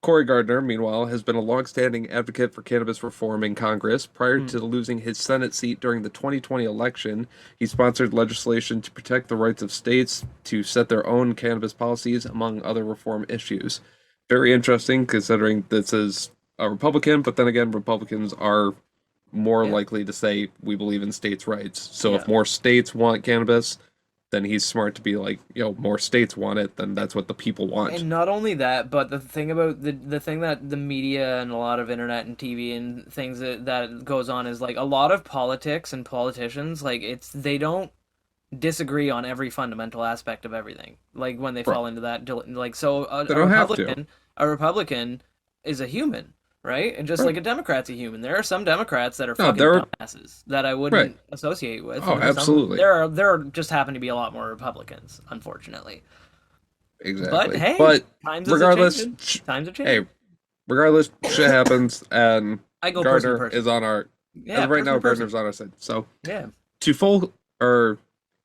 Speaker 2: Cory Gardner, meanwhile, has been a long-standing advocate for cannabis reform in Congress. Prior to losing his Senate seat during the 2020 election, he sponsored legislation to protect the rights of states to set their own cannabis policies, among other reform issues. Very interesting, considering this is a Republican, but then again, Republicans are more likely to say we believe in states' rights. So if more states want cannabis, then he's smart to be like, more states want it, then that's what the people want.
Speaker 1: And not only that, but the thing about the thing that the media and a lot of internet and TV and things that goes on is like a lot of politics and politicians, like they don't disagree on every fundamental aspect of everything. Like when they fall into that, like so
Speaker 2: They don't have to.
Speaker 1: A Republican is a human. Right? And just like a Democrat's a human. There are some Democrats that are fucking dumbasses that I wouldn't associate with.
Speaker 2: Oh, absolutely.
Speaker 1: There just happen to be a lot more Republicans, unfortunately.
Speaker 2: Exactly.
Speaker 1: But hey, times
Speaker 2: regardless,
Speaker 1: are changing.
Speaker 2: Hey, regardless, shit happens, and
Speaker 1: I go
Speaker 2: Gardner is on our.
Speaker 1: Yeah,
Speaker 2: right now, Gardner's on our side. So
Speaker 1: yeah,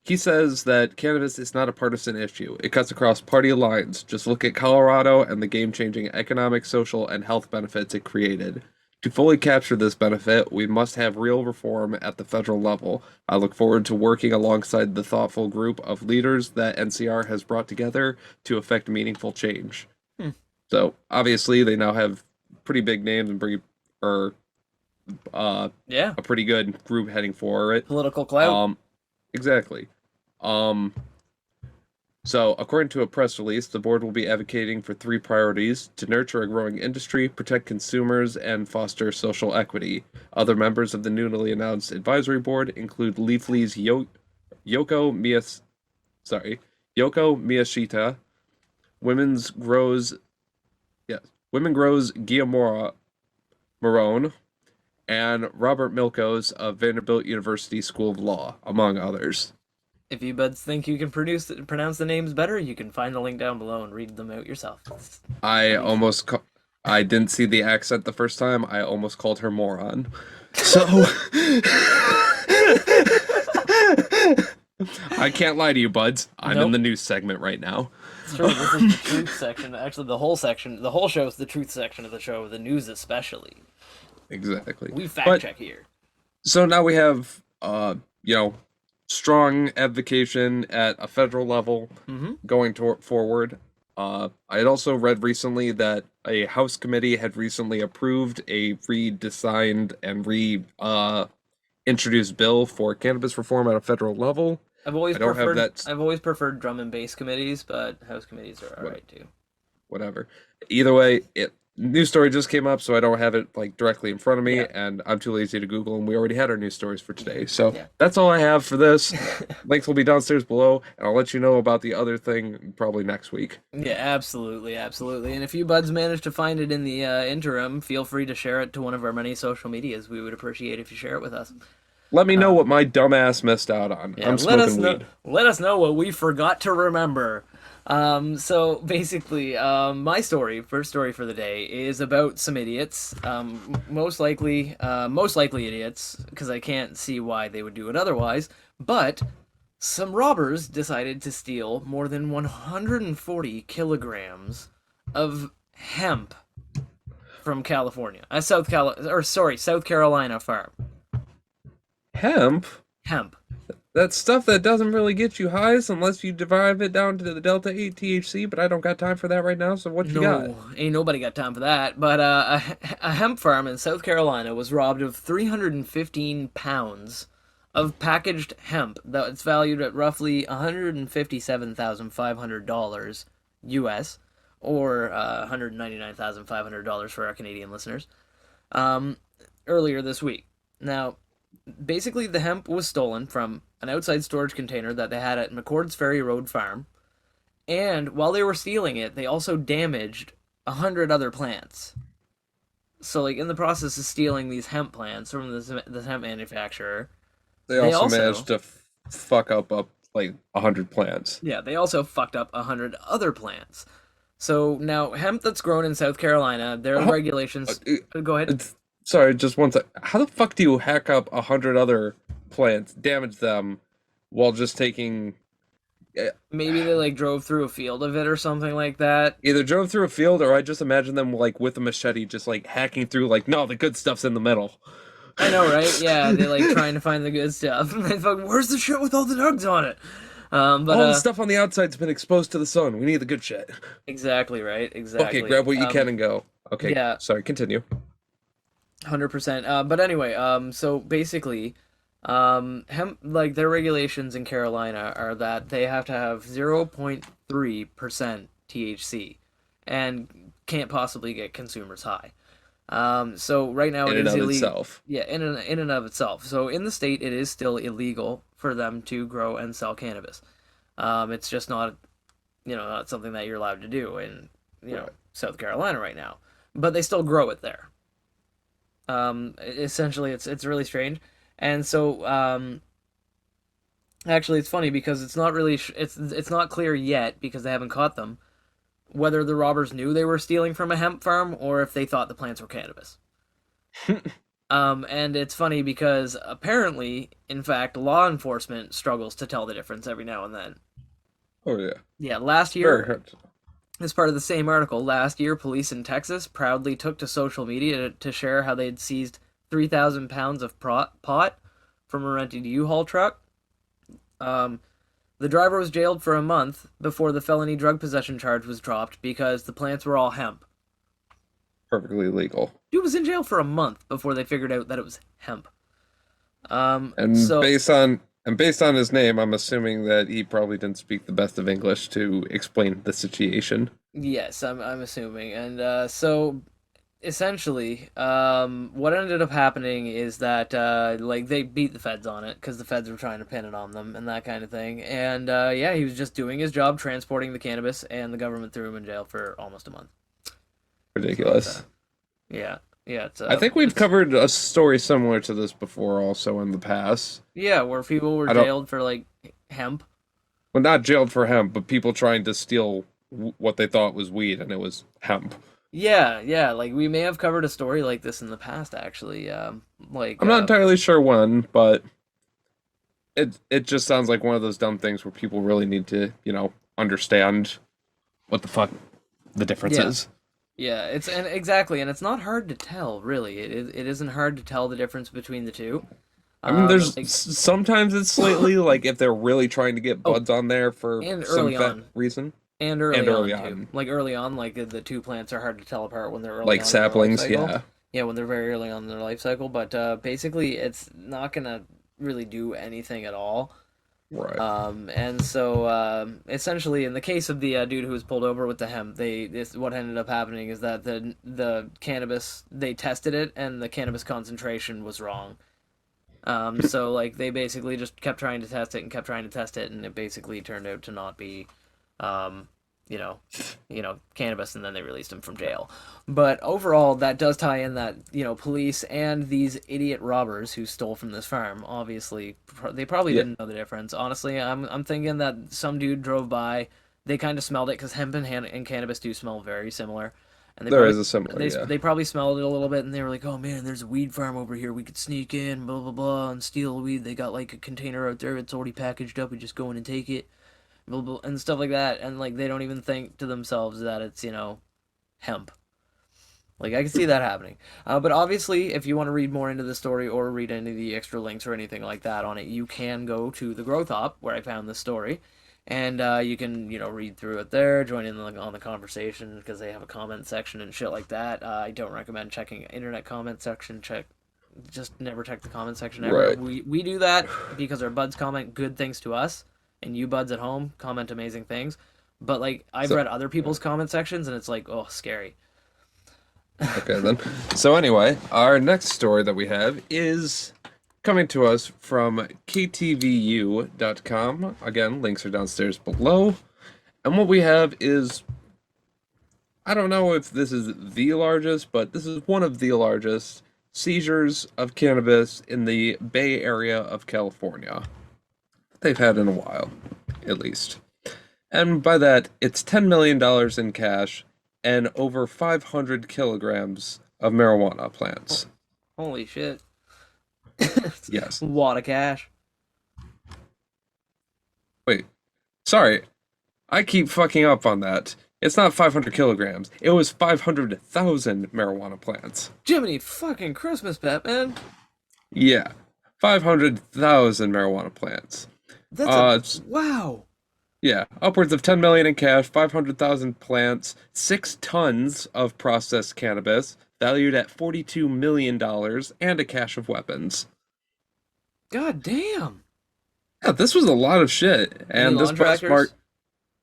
Speaker 2: he says that cannabis is not a partisan issue. It cuts across party lines. Just look at Colorado and the game-changing economic, social, and health benefits it created. To fully capture this benefit, we must have real reform at the federal level. I look forward to working alongside the thoughtful group of leaders that NCR has brought together to effect meaningful change. So, obviously, they now have pretty big names and a pretty good group heading for it.
Speaker 1: Political clout.
Speaker 2: Exactly. So, according to a press release, the board will be advocating for 3 priorities: to nurture a growing industry, protect consumers, and foster social equity. Other members of the newly announced advisory board include Leafly's Yoko Miyashita, Women Grows Guillermo Marone, and Robert Milkos of Vanderbilt University School of Law, among others.
Speaker 1: If you buds think you can pronounce the names better, you can find the link down below and read them out yourself.
Speaker 2: I didn't see the accent the first time. I almost called her moron. So I can't lie to you, buds. I'm in the news segment right now.
Speaker 1: It's true. This is the truth section. Actually, the whole show is the truth section of the show, the news especially.
Speaker 2: Exactly.
Speaker 1: We fact check here.
Speaker 2: So now we have, strong advocation at a federal level going forward. I had also read recently that a House committee had recently approved a redesigned and introduced bill for cannabis reform at a federal level.
Speaker 1: I've always preferred drum and bass committees, but House committees are alright too.
Speaker 2: Whatever. Either way, news story just came up, so I don't have it directly in front of me, and I'm too lazy to Google, and we already had our news stories for today. So that's all I have for this. Links will be downstairs below, and I'll let you know about the other thing probably next week.
Speaker 1: Yeah, absolutely. And if you buds manage to find it in the interim, feel free to share it to one of our many social medias. We would appreciate if you share it with us.
Speaker 2: Let me know what my dumbass missed out on. I'm smoking weed.
Speaker 1: Let us know what we forgot to remember. So basically, my first story for the day, is about some idiots. Most likely idiots, because I can't see why they would do it otherwise. But some robbers decided to steal more than 140 kilograms of hemp from California, South Carolina farm.
Speaker 2: Hemp?
Speaker 1: Hemp.
Speaker 2: That's stuff that doesn't really get you highs unless you derive it down to the Delta 8 THC, but I don't got time for that right now, so what you got?
Speaker 1: No, ain't nobody got time for that. But a hemp farm in South Carolina was robbed of 315 pounds of packaged hemp that's valued at roughly $157,500 US, or $199,500 for our Canadian listeners, um, earlier this week. Now, basically, the hemp was stolen from an outside storage container that they had at McCord's Ferry Road Farm, and while they were stealing it, they also damaged 100 other plants. So, like, in the process of stealing these hemp plants from this hemp manufacturer,
Speaker 2: They
Speaker 1: they
Speaker 2: also
Speaker 1: also,
Speaker 2: managed to fuck up like 100 plants.
Speaker 1: yeah, they also fucked up 100 other plants. So now, hemp that's grown in South Carolina, there are
Speaker 2: How-
Speaker 1: regulations. Go ahead.
Speaker 2: It's, sorry, just one sec. How the fuck do you hack up 100 other plants, damage them, while just taking
Speaker 1: Maybe they like drove through a field of it or something like that.
Speaker 2: either drove through a field or I just imagine them like with a machete, just like hacking through. Like, no, the good stuff's in the middle.
Speaker 1: I know, right? Yeah, they like trying to find the good stuff. They fucking, where's the shit with all the nugs on it? But
Speaker 2: All the stuff on the outside's been exposed to the sun. We need the good shit.
Speaker 1: exactly right, exactly.
Speaker 2: Okay, grab what you can and go. Okay,
Speaker 1: yeah.
Speaker 2: sorry, continue.
Speaker 1: 100%. But anyway, so basically, hemp, like their regulations in Carolina are that they have to have 0.3% THC and can't possibly get consumers high. So right now
Speaker 2: In
Speaker 1: it
Speaker 2: and
Speaker 1: is
Speaker 2: of
Speaker 1: illegal.
Speaker 2: itself.
Speaker 1: Yeah, in and of itself. So in the state, it is still illegal for them to grow and sell cannabis. It's just not, not something that you're allowed to do in,
Speaker 2: Right.
Speaker 1: South Carolina right now. But they still grow it there. Essentially, it's really strange. And so, actually, it's funny because it's not really it's not clear yet because they haven't caught them whether the robbers knew they were stealing from a hemp farm or if they thought the plants were cannabis. And it's funny because apparently, in fact, law enforcement struggles to tell the difference every now and then.
Speaker 2: Oh yeah.
Speaker 1: Yeah, last
Speaker 2: Very
Speaker 1: year,
Speaker 2: hard.
Speaker 1: as part of the same article, last year, police in Texas proudly took to social media to share how they'd seized 3,000 pounds of pot from a rented U-Haul truck. The driver was jailed for a month before the felony drug possession charge was dropped because the plants were all hemp.
Speaker 2: Perfectly legal.
Speaker 1: Dude was in jail for a month before they figured out that it was hemp.
Speaker 2: And
Speaker 1: So
Speaker 2: based on his name, I'm assuming that he probably didn't speak the best of English to explain the situation.
Speaker 1: yes, I'm assuming, and so essentially, what ended up happening is that like they beat the feds on it because the feds were trying to pin it on them and that kind of thing, and yeah, he was just doing his job transporting the cannabis, and the government threw him in jail for almost a month.
Speaker 2: Ridiculous.
Speaker 1: Yeah, yeah,
Speaker 2: I think we've covered a story similar to this before also in the past.
Speaker 1: yeah, where people were
Speaker 2: I don't-
Speaker 1: jailed for like hemp.
Speaker 2: Well, not jailed for hemp, but people trying to steal what they thought was weed and it was hemp.
Speaker 1: Yeah, like we may have covered a story like this in the past, actually. Like
Speaker 2: I'm not entirely sure when, but it just sounds like one of those dumb things where people really need to, understand what the fuck the difference
Speaker 1: Yeah.
Speaker 2: is.
Speaker 1: yeah, exactly, and it's not hard to tell, really. It isn't hard to tell the difference between the two.
Speaker 2: I mean, there's
Speaker 1: Like,
Speaker 2: sometimes it's slightly like if they're really trying to get buds on there for
Speaker 1: and
Speaker 2: some
Speaker 1: early on.
Speaker 2: reason,
Speaker 1: and early,
Speaker 2: and early
Speaker 1: on, too.
Speaker 2: on.
Speaker 1: Like early on, like the two plants are hard to tell apart when they're early
Speaker 2: like
Speaker 1: on in their life
Speaker 2: saplings,
Speaker 1: cycle.
Speaker 2: yeah.
Speaker 1: Yeah, when they're very early on in their life cycle, but basically it's not gonna really do anything at all.
Speaker 2: Right.
Speaker 1: And so essentially, in the case of the dude who was pulled over with the hemp, what ended up happening is that the cannabis, they tested it and the cannabis concentration was wrong. So like they basically just kept trying to test it and kept trying to test it, and it basically turned out to not be, you know, cannabis, and then they released him from jail. But overall, that does tie in that, police and these idiot robbers who stole from this farm, obviously, they probably
Speaker 2: Yeah.
Speaker 1: didn't know the difference. Honestly, I'm thinking that some dude drove by, they kind of smelled it because hemp and cannabis do smell very similar, and
Speaker 2: There is a similar, yeah.
Speaker 1: they probably smelled it a little bit, and they were like, "Oh man, there's a weed farm over here. We could sneak in, blah blah blah, and steal the weed. They got like a container out there. It's already packaged up. We just go in and take it, blah blah," and stuff like that. And like they don't even think to themselves that it's hemp. Like I can see that happening. But obviously, if you want to read more into the story or read any of the extra links or anything like that on it, you can go to the Growth Op where I found this story, and you can read through it there, join in on the conversation because they have a comment section and shit like that. I don't recommend checking internet comment section. Just never check the comment section ever.
Speaker 2: Right.
Speaker 1: We do that because our buds comment good things to us, and you buds at home comment amazing things. But like I've read other people's comment sections, and it's like, oh, scary.
Speaker 2: Okay, then. So anyway, our next story that we have is coming to us from ktvu.com. Again, links are downstairs below. And what we have is, I don't know if this is the largest, but this is one of the largest seizures of cannabis in the Bay Area of California. They've had in a while, at least. And by that, it's $10 million in cash and over 500 kilograms of marijuana plants.
Speaker 1: Holy shit.
Speaker 2: Yes.
Speaker 1: A lot of cash.
Speaker 2: Wait. Sorry. I keep fucking up on that. It's not 500 kilograms. It was 500,000 marijuana plants.
Speaker 1: Jiminy fucking Christmas, Batman.
Speaker 2: Yeah. 500,000 marijuana plants.
Speaker 1: That's wow.
Speaker 2: Yeah, upwards of 10 million in cash, 500,000 plants, 6 tons of processed cannabis, valued at $42 million, and a cache of weapons.
Speaker 1: God damn.
Speaker 2: Yeah, this was a lot of shit. And this bust marked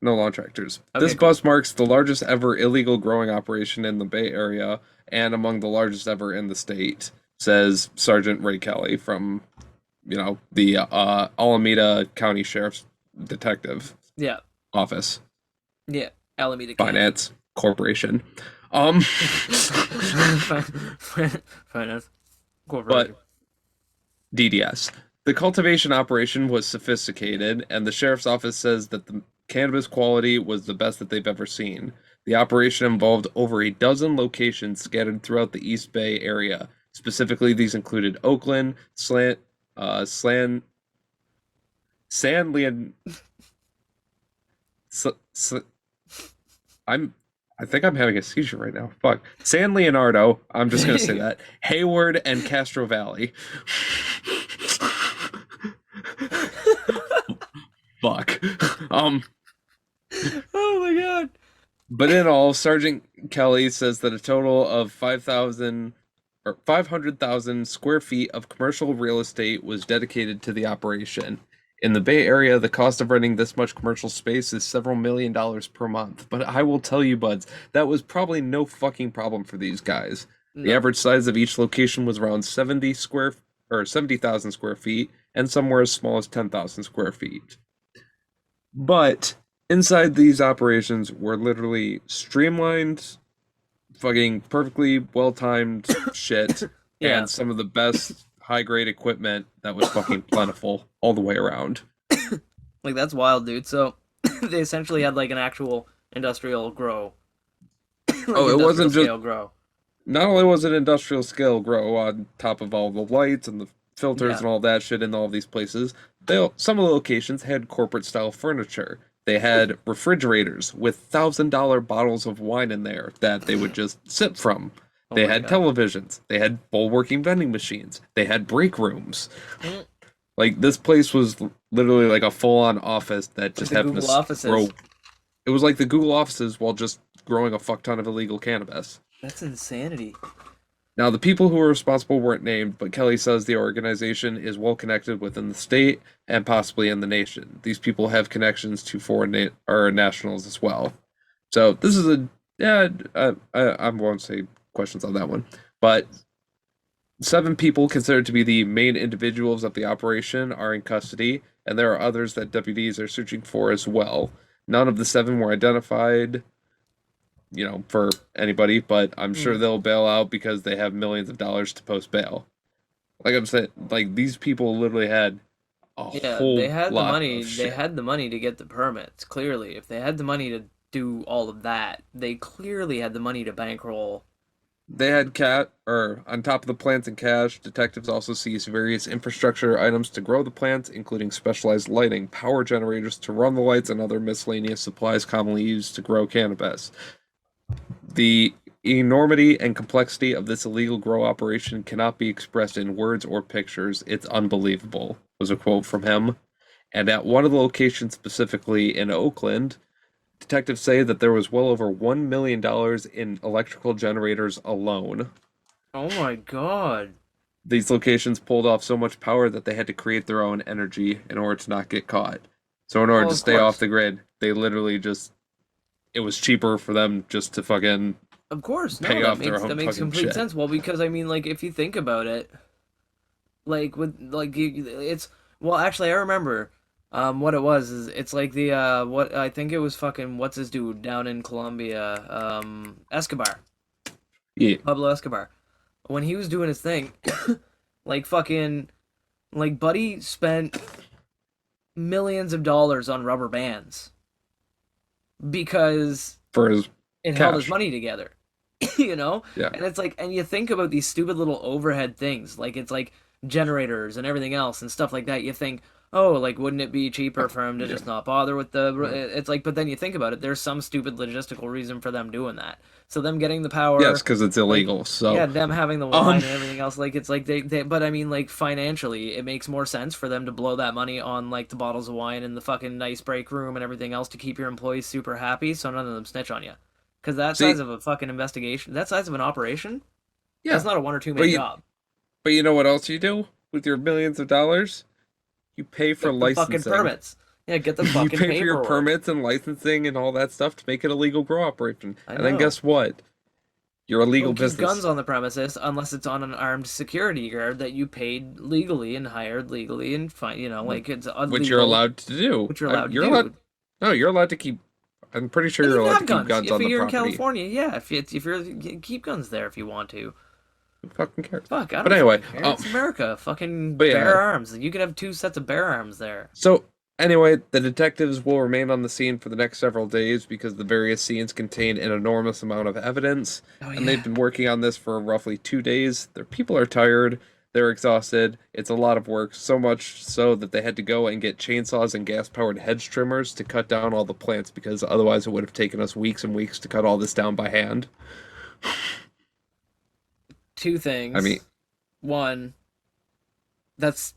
Speaker 2: no lawn tractors.
Speaker 1: Okay,
Speaker 2: This bust marks the largest ever illegal growing operation in the Bay Area and among the largest ever in the state, says Sergeant Ray Kelly from, the Alameda County Sheriff's Detective
Speaker 1: Yeah.
Speaker 2: Office.
Speaker 1: Yeah. Alameda County.
Speaker 2: Finance Corporation.
Speaker 1: Finance Corporation.
Speaker 2: But DDS. The cultivation operation was sophisticated, and the sheriff's office says that the cannabis quality was the best that they've ever seen. The operation involved over a dozen locations scattered throughout the East Bay area. Specifically, these included Oakland, San Leon. I think I'm having a seizure right now. Fuck. San Leonardo. I'm just gonna say that. Hayward and Castro Valley. Fuck.
Speaker 1: Oh my god.
Speaker 2: But in all, Sergeant Kelly says that a total of 500,000 square feet of commercial real estate was dedicated to the operation. In the Bay Area, the cost of renting this much commercial space is several $million per month. But I will tell you, Budz, that was probably no fucking problem for these guys. No. The average size of each location was around 70,000 square feet, and somewhere as small as 10,000 square feet. But inside these operations were literally streamlined, fucking perfectly well-timed shit,
Speaker 1: Yeah.
Speaker 2: and some of the best high-grade equipment that was fucking plentiful all the way around.
Speaker 1: Like, that's wild, dude. So, they essentially had, like, an actual industrial grow.
Speaker 2: Like it wasn't just...
Speaker 1: grow.
Speaker 2: Not only was it industrial scale grow on top of all the lights and the filters and all that shit in all of these places, some of the locations had corporate-style furniture. They had refrigerators with $1,000 bottles of wine in there that they would just sip from. They had televisions. They had full working vending machines. They had break rooms. Like, this place was literally like a full-on office that just happened to grow. It was like the Google offices while just growing a fuck ton of illegal cannabis.
Speaker 1: That's insanity.
Speaker 2: Now, the people who were responsible weren't named, but Kelly says the organization is well connected within the state and possibly in the nation. These people have connections to foreign or nationals as well. So this is I won't say questions on that one, but 7 people considered to be the main individuals of the operation are in custody, and there are others that deputies are searching for as well. None of the 7 were identified, for anybody, but I'm sure they'll bail out because they have millions of dollars to post bail. Like I'm saying, like, these people literally had a
Speaker 1: Yeah, they
Speaker 2: whole
Speaker 1: had the
Speaker 2: lot
Speaker 1: money.
Speaker 2: of
Speaker 1: They
Speaker 2: shit.
Speaker 1: had the money to get the permits, clearly. If they had the money to do all of that, they clearly had the money to bankroll.
Speaker 2: They had cat or on top of the plants and cash, detectives also seized various infrastructure items to grow the plants, including specialized lighting, power generators to run the lights, and other miscellaneous supplies commonly used to grow cannabis. The enormity and complexity of this illegal grow operation cannot be expressed in words or pictures. It's unbelievable, was a quote from him. And at one of the locations, specifically in Oakland, detectives say that there was well over $1 million in electrical generators alone.
Speaker 1: Oh my God.
Speaker 2: These locations pulled off so much power that they had to create their own energy in order to not get caught. So in order
Speaker 1: Well,
Speaker 2: to
Speaker 1: of
Speaker 2: stay off
Speaker 1: course.
Speaker 2: the grid, they literally just it was cheaper for them just to fucking
Speaker 1: Of course. No,
Speaker 2: pay
Speaker 1: that
Speaker 2: off their
Speaker 1: makes
Speaker 2: own
Speaker 1: that makes
Speaker 2: fucking
Speaker 1: complete
Speaker 2: shit.
Speaker 1: sense. Well, because I mean, like, if you think about it, like with like it's well, actually, I remember what it was is it's like the what I think it was fucking what's his dude down in Colombia, Escobar,
Speaker 2: Yeah,
Speaker 1: Pablo Escobar, when he was doing his thing, like fucking like Buddy spent millions of dollars on rubber bands because
Speaker 2: for his
Speaker 1: it held his
Speaker 2: cash.
Speaker 1: money together. You know?
Speaker 2: Yeah.
Speaker 1: And it's like, and you think about these stupid little overhead things, like it's like generators and everything else and stuff like that. You think, oh, like, wouldn't it be cheaper for him to
Speaker 2: Yeah.
Speaker 1: just not bother with the.
Speaker 2: Right.
Speaker 1: It's like, but then you think about it, there's some stupid logistical reason for them doing that. So, them getting the
Speaker 2: Yes,
Speaker 1: power,
Speaker 2: because it's
Speaker 1: like,
Speaker 2: illegal.
Speaker 1: yeah,
Speaker 2: So,
Speaker 1: them having the
Speaker 2: um,
Speaker 1: wine and everything else, like, it's like but I mean, like, financially, it makes more sense for them to blow that money on, like, the bottles of wine and the fucking nice break room and everything else to keep your employees super happy so none of them snitch on you. Because that
Speaker 2: see,
Speaker 1: size of a fucking investigation, that size of an operation,
Speaker 2: yeah,
Speaker 1: that's not a one or two
Speaker 2: but
Speaker 1: man
Speaker 2: you,
Speaker 1: job.
Speaker 2: but you know what else you do with your millions of dollars? You pay for
Speaker 1: Get the fucking
Speaker 2: licensing.
Speaker 1: permits. Yeah, get the
Speaker 2: You
Speaker 1: fucking
Speaker 2: pay for your
Speaker 1: paperwork.
Speaker 2: permits and licensing and all that stuff to make it a legal grow operation.
Speaker 1: I
Speaker 2: And then
Speaker 1: know.
Speaker 2: guess what? You're a legal
Speaker 1: Don't keep guns
Speaker 2: business,
Speaker 1: on the premises unless it's on an armed security guard that you paid legally and hired legally and fine. You know, like it's
Speaker 2: which you're
Speaker 1: illegal,
Speaker 2: allowed to do.
Speaker 1: which you're allowed to
Speaker 2: You're
Speaker 1: do.
Speaker 2: allowed. No, you're allowed to keep. I'm pretty sure
Speaker 1: And
Speaker 2: you're
Speaker 1: you can
Speaker 2: allowed to
Speaker 1: have
Speaker 2: keep
Speaker 1: guns
Speaker 2: guns
Speaker 1: if
Speaker 2: on the
Speaker 1: you're in
Speaker 2: property.
Speaker 1: California. Yeah, if you're keep guns there if you want to.
Speaker 2: Who fucking cares?
Speaker 1: Fuck, I
Speaker 2: But
Speaker 1: don't
Speaker 2: anyway,
Speaker 1: fucking care. It's America. Fucking
Speaker 2: but yeah.
Speaker 1: bear arms. You could have two sets of bear arms there.
Speaker 2: So anyway, the detectives will remain on the scene for the next several days because the various scenes contain an enormous amount of evidence,
Speaker 1: Oh
Speaker 2: and
Speaker 1: yeah.
Speaker 2: they've been working on this for roughly 2 days. Their people are tired, they're exhausted. It's a lot of work, so much so that they had to go and get chainsaws and gas-powered hedge trimmers to cut down all the plants because otherwise it would have taken us weeks and weeks to cut all this down by hand.
Speaker 1: Two things.
Speaker 2: I mean,
Speaker 1: One, that's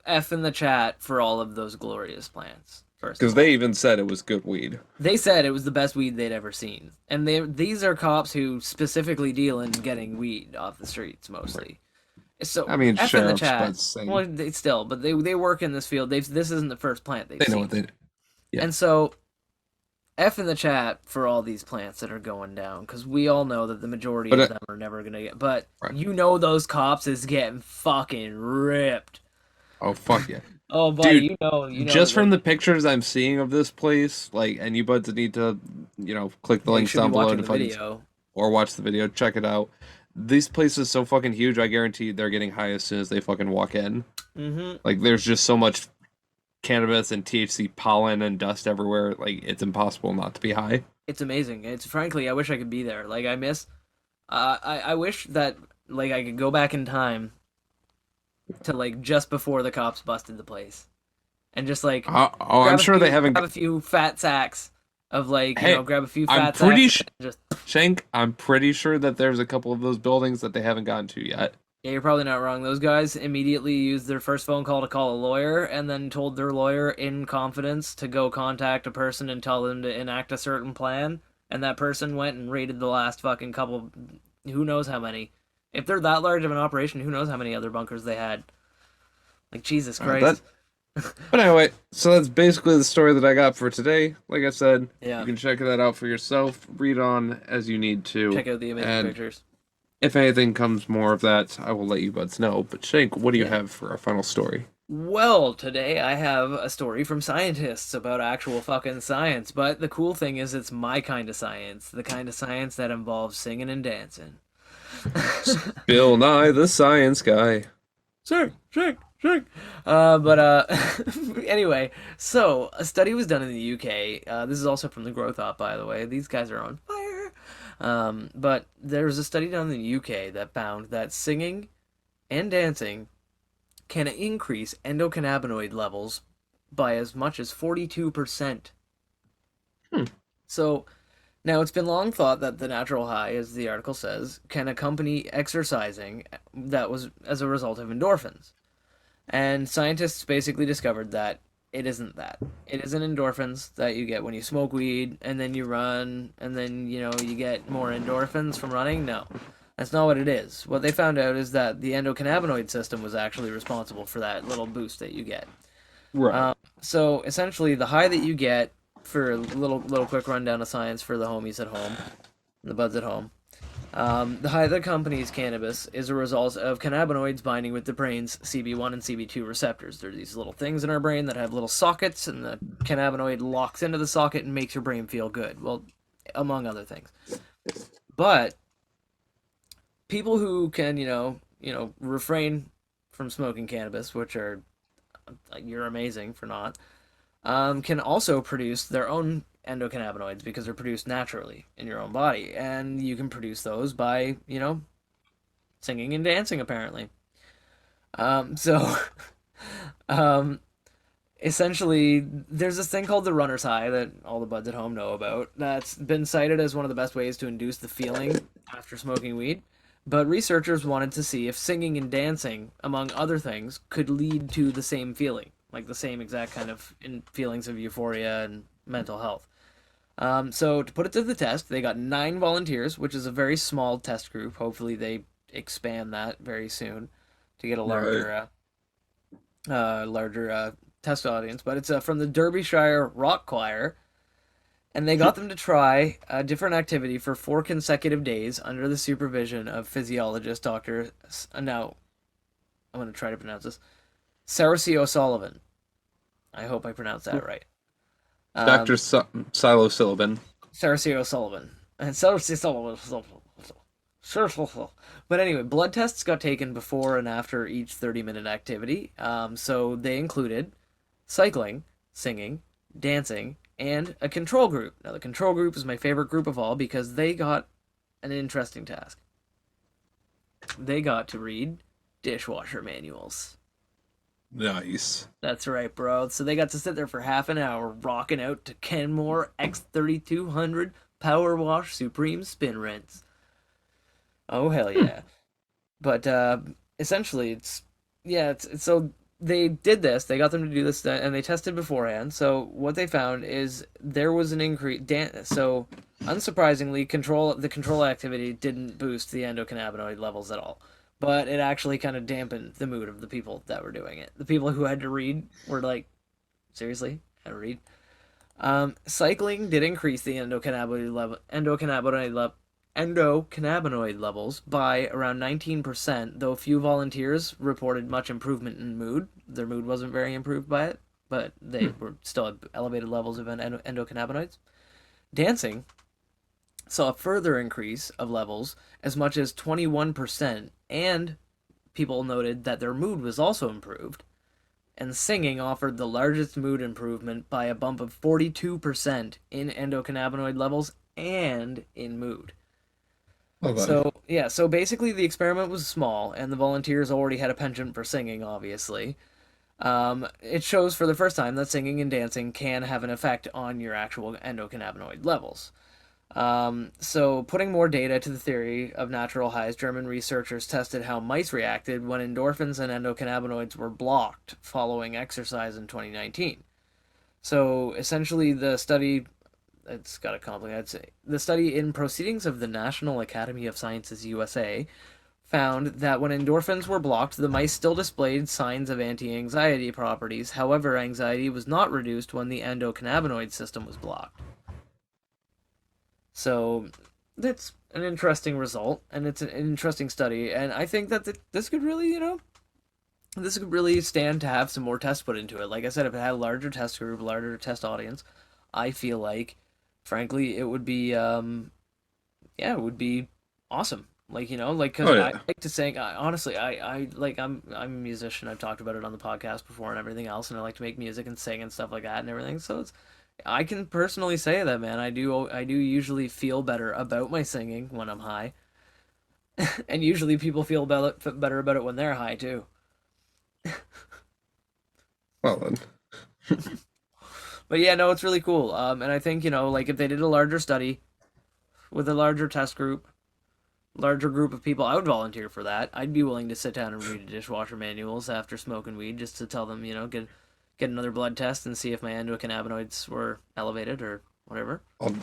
Speaker 1: F in the chat for all of those glorious plants. First,
Speaker 2: because
Speaker 1: of all.
Speaker 2: they even said it was good weed.
Speaker 1: They said it was the best weed they'd ever seen, and these are cops who specifically deal in getting weed off the streets mostly. So
Speaker 2: I mean,
Speaker 1: F in the
Speaker 2: sheriffs,
Speaker 1: chat.
Speaker 2: but same.
Speaker 1: Well, still, but they work in this field. This isn't the first plant they've
Speaker 2: They know
Speaker 1: seen,
Speaker 2: what they do. Yeah.
Speaker 1: and so F in the chat for all these plants that are going down, because we all know that the majority
Speaker 2: But,
Speaker 1: of them are never gonna get. But
Speaker 2: Right.
Speaker 1: you know those cops is getting fucking ripped.
Speaker 2: Oh, fuck yeah.
Speaker 1: Oh, buddy,
Speaker 2: Dude,
Speaker 1: you know.
Speaker 2: Just
Speaker 1: that
Speaker 2: from the pictures I'm seeing of this place, like, and you buds need to, click the
Speaker 1: you
Speaker 2: links
Speaker 1: should be
Speaker 2: down below
Speaker 1: watching
Speaker 2: to
Speaker 1: the
Speaker 2: find
Speaker 1: video.
Speaker 2: or watch the video, check it out. This place is so fucking huge, I guarantee they're getting high as soon as they fucking walk in.
Speaker 1: Mm-hmm.
Speaker 2: Like, there's just so much cannabis and THC pollen and dust everywhere, like, it's impossible not to be high.
Speaker 1: It's amazing. It's frankly, I wish I could be there. Like I miss, I wish that like I could go back in time to like just before the cops busted the place, and just like
Speaker 2: I'm sure they haven't.
Speaker 1: grab a few fat sacks of like
Speaker 2: Hey,
Speaker 1: grab a few
Speaker 2: I'm
Speaker 1: fat
Speaker 2: pretty
Speaker 1: sacks. And just
Speaker 2: Shank, I'm pretty sure that there's a couple of those buildings that they haven't gotten to yet.
Speaker 1: yeah, you're probably not wrong. Those guys immediately used their first phone call to call a lawyer, and then told their lawyer in confidence to go contact a person and tell them to enact a certain plan. And that person went and raided the last fucking couple, who knows how many. If they're that large of an operation, who knows how many other bunkers they had. Like, Jesus Christ.
Speaker 2: But anyway, so that's basically the story that I got for today. Like I said,
Speaker 1: Yeah.
Speaker 2: you can check that out for yourself, read on as you need to.
Speaker 1: Check out the amazing
Speaker 2: and
Speaker 1: pictures.
Speaker 2: if anything comes more of that, I will let you buds know. But Shank, what do you have for our final story?
Speaker 1: Well, today I have a story from scientists about actual fucking science, but the cool thing is it's my kind of science, the kind of science that involves singing and dancing.
Speaker 2: Bill Nye, the Science Guy.
Speaker 1: Sing, Shrink. Anyway, so a study was done in the UK. This is also from the Growth Op, by the way. These guys are on fire. But there was a study done in the UK that found that singing and dancing can increase endocannabinoid levels by as much as 42%.
Speaker 2: Hmm.
Speaker 1: So now it's been long thought that the natural high, as the article says, can accompany exercising that was as a result of endorphins. And scientists basically discovered that it isn't that. It isn't endorphins that you get when you smoke weed and then you run and then, you get more endorphins from running. No, that's not what it is. What they found out is that the endocannabinoid system was actually responsible for that little boost that you get.
Speaker 2: Right.
Speaker 1: So essentially, the high that you get for a little quick rundown of science for the homies at home, the buds at home. The high that accompanies cannabis is a result of cannabinoids binding with the brain's CB1 and CB2 receptors. There are these little things in our brain that have little sockets, and the cannabinoid locks into the socket and makes your brain feel good. Well, among other things. But people who can, refrain from smoking cannabis, which are you're amazing for not, can also produce their own endocannabinoids because they're produced naturally in your own body, and you can produce those by singing and dancing apparently. So um, essentially, there's this thing called the runner's high that all the buds at home know about. That's been cited as one of the best ways to induce the feeling after smoking weed. But researchers wanted to see if singing and dancing, among other things, could lead to the same feeling, like the same exact kind of feelings of euphoria and mental health. So to put it to the test, they got 9 volunteers, which is a very small test group. Hopefully, they expand that very soon to get a
Speaker 2: Right.
Speaker 1: larger test audience. But it's from the Derbyshire Rock Choir, and they got them to try a different activity for 4 consecutive days under the supervision of physiologist Doctor. Now, I'm going to try to pronounce this. Cersei O'Sullivan. I hope I pronounced that right.
Speaker 2: Dr.
Speaker 1: Um,
Speaker 2: Psilocybin.
Speaker 1: Cersei O'Sullivan. And Cersei O'Sullivan. But anyway, blood tests got taken before and after each 30-minute activity. So they included cycling, singing, dancing, and a control group. Now, the control group is my favorite group of all because they got an interesting task. They got to read dishwasher manuals.
Speaker 2: Nice.
Speaker 1: That's right, bro. So they got to sit there for half an hour rocking out to Kenmore X3200 Power Wash Supreme Spin Rinse. Oh, hell yeah. But essentially, so they did this. They got them to do this, and they tested beforehand. So what they found is there was an increase. So unsurprisingly, the control activity didn't boost the endocannabinoid levels at all, but it actually kind of dampened the mood of the people that were doing it. The people who had to read were like, seriously, had to read. Cycling did increase the endocannabinoid levels by around 19%, though few volunteers reported much improvement in mood. Their mood wasn't very improved by it, but they were still at elevated levels of endocannabinoids. Dancing saw a further increase of levels as much as 21%, and people noted that their mood was also improved. And singing offered the largest mood improvement by a bump of 42% in endocannabinoid levels and in mood.
Speaker 2: Well done.
Speaker 1: So basically the experiment was small, and the volunteers already had a penchant for singing, obviously. It shows for the first time that singing and dancing can have an effect on your actual endocannabinoid levels. So putting more data to the theory of natural highs, German researchers tested how mice reacted when endorphins and endocannabinoids were blocked following exercise in 2019. So essentially the study it's got a complicated. I'd say the study in Proceedings of the National Academy of Sciences USA found that when endorphins were blocked, the mice still displayed signs of anti-anxiety properties. However, anxiety was not reduced when the endocannabinoid system was blocked. So that's an interesting result, and it's an interesting study, and I think that this could really, this could really stand to have some more tests put into it. Like I said, if it had a larger test group, larger test audience, I feel like, frankly, it would be, it would be awesome. Like, because
Speaker 2: Oh
Speaker 1: I
Speaker 2: yeah.
Speaker 1: like to sing. Honestly, I like I'm a musician. I've talked about it on the podcast before and everything else, and I like to make music and sing and stuff like that and everything. So I can personally say that, man. I do usually feel better about my singing when I'm high, and usually people feel better about it when they're high too.
Speaker 2: Well then.
Speaker 1: But yeah, no, it's really cool. And I think like if they did a larger study with a larger test group, larger group of people, I would volunteer for that. I'd be willing to sit down and read dishwasher manuals after smoking weed just to tell them, get another blood test and see if my endocannabinoids were elevated or whatever.
Speaker 2: I'll,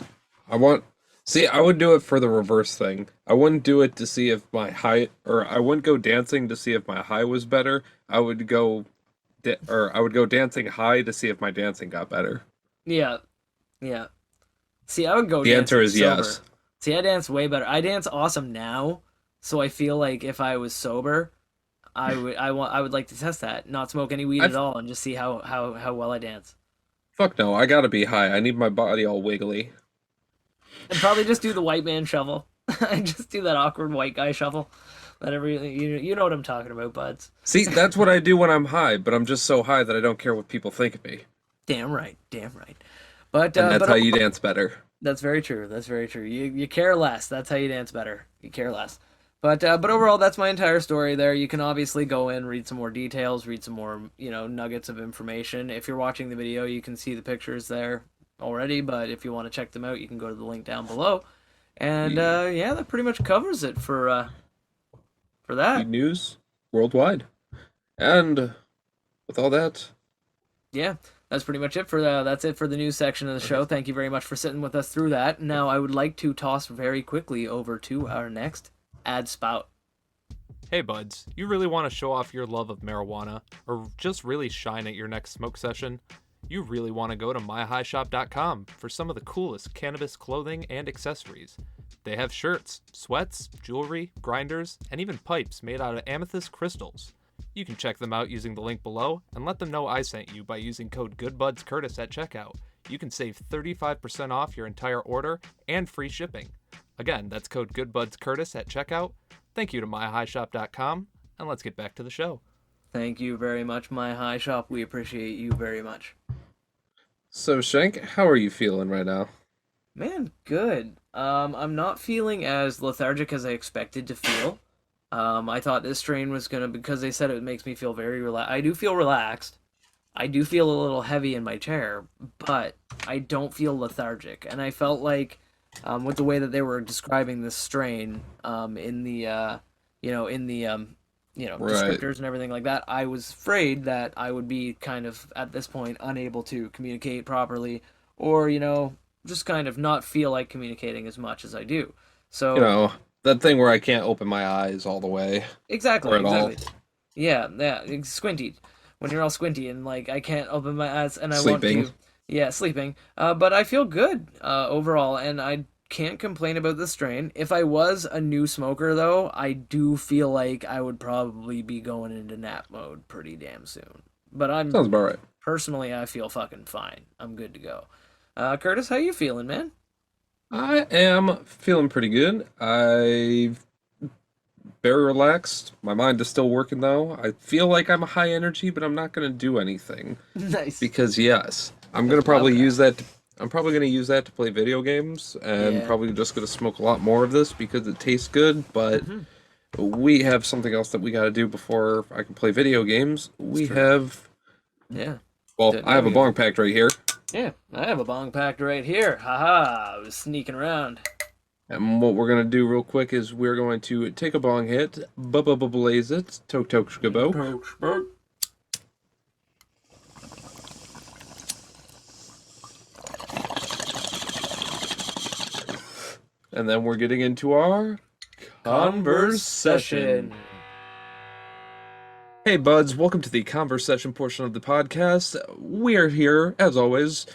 Speaker 2: I want. See, I would do it for the reverse thing. I wouldn't do it to see if my high, or I wouldn't go dancing to see if my high was better. I would go dancing high to see if my dancing got better.
Speaker 1: Yeah, yeah. See, I would go
Speaker 2: The answer
Speaker 1: dancing
Speaker 2: is
Speaker 1: sober.
Speaker 2: yes.
Speaker 1: See, I dance way better. I dance awesome now, so I feel like if I was sober, I would like to test that, not smoke any weed
Speaker 2: I
Speaker 1: at all, and just see how well I dance.
Speaker 2: fuck no. I gotta be high. I need my body all wiggly.
Speaker 1: And probably just do the white man shuffle. I just do that awkward white guy shuffle. That you know what I'm talking about, buds.
Speaker 2: See, that's what I do when I'm high, but I'm just so high that I don't care what people think of me.
Speaker 1: Damn right, damn right. But
Speaker 2: And that's
Speaker 1: but
Speaker 2: how you dance better.
Speaker 1: that's very true. That's very true. You care less. That's how you dance better. You care less. But overall, that's my entire story. There, you can obviously go in, read some more details, read some more nuggets of information. If you're watching the video, you can see the pictures there already. But if you want to check them out, you can go to the link down below. And yeah, that pretty much covers it for that.
Speaker 2: News worldwide. And with all that,
Speaker 1: Yeah, that's pretty much it for the news section of the show. Thank you very much for sitting with us through that. Now I would like to toss very quickly over to our next ad spout.
Speaker 4: Hey buds, you really want to show off your love of marijuana or just really shine at your next smoke session? You really want to go to myhighshop.com for some of the coolest cannabis clothing and accessories. They have shirts, sweats, jewelry, grinders, and even pipes made out of amethyst crystals. You can check them out using the link below and let them know I sent you by using code GoodBudsCurtis at checkout. You can save 35% off your entire order and free shipping. Again, that's code GoodBudsCurtis at checkout. Thank you to myhighshop.com, and let's get back to the show.
Speaker 1: Thank you very much, My High Shop. We appreciate you very much.
Speaker 2: so Shank, how are you feeling right now?
Speaker 1: Man, good. I'm not feeling as lethargic as I expected to feel. I thought this strain was gonna, because they said it makes me feel very relaxed. I do feel relaxed. I do feel a little heavy in my chair, but I don't feel lethargic. And I felt like, with the way that they were describing this strain, in the,
Speaker 2: Right.
Speaker 1: descriptors and everything like that, I was afraid that I would be kind of, at this point, unable to communicate properly, or, just kind of not feel like communicating as much as I do. So,
Speaker 2: That thing where I can't open my eyes all the way.
Speaker 1: exactly,
Speaker 2: Or at all.
Speaker 1: exactly. Yeah, it's squinty. When you're all squinty and like I can't open my eyes and I
Speaker 2: Sleeping.
Speaker 1: want to. Yeah, sleeping. But I feel good overall, and I can't complain about the strain. If I was a new smoker, though, I do feel like I would probably be going into nap mode pretty damn soon. But
Speaker 2: Sounds about right.
Speaker 1: personally, I feel fucking fine. I'm good to go. Curtis, how you feeling, man?
Speaker 2: I am feeling pretty good. I'm very relaxed. My mind is still working though. I feel like I'm high energy, but I'm not going to do anything
Speaker 1: Nice.
Speaker 2: because yes, I'm going to probably use that. I'm probably going to use that to play video games, and
Speaker 1: Yeah.
Speaker 2: probably just going to smoke a lot more of this because it tastes good. But we have something else that we got to do before I can play video games. We
Speaker 1: true.
Speaker 2: have.
Speaker 1: Yeah.
Speaker 2: Well,
Speaker 1: Did-
Speaker 2: I have a
Speaker 1: we-
Speaker 2: bong packed right here,
Speaker 1: Yeah, I have a bong packed right here. Haha, I was sneaking around.
Speaker 2: and what we're going to do real quick is we're going to take a bong hit, blaze it, tok tok shkabo. And then we're getting into our conversation. Hey buds, welcome to the conversation portion of the podcast. We are here, as always.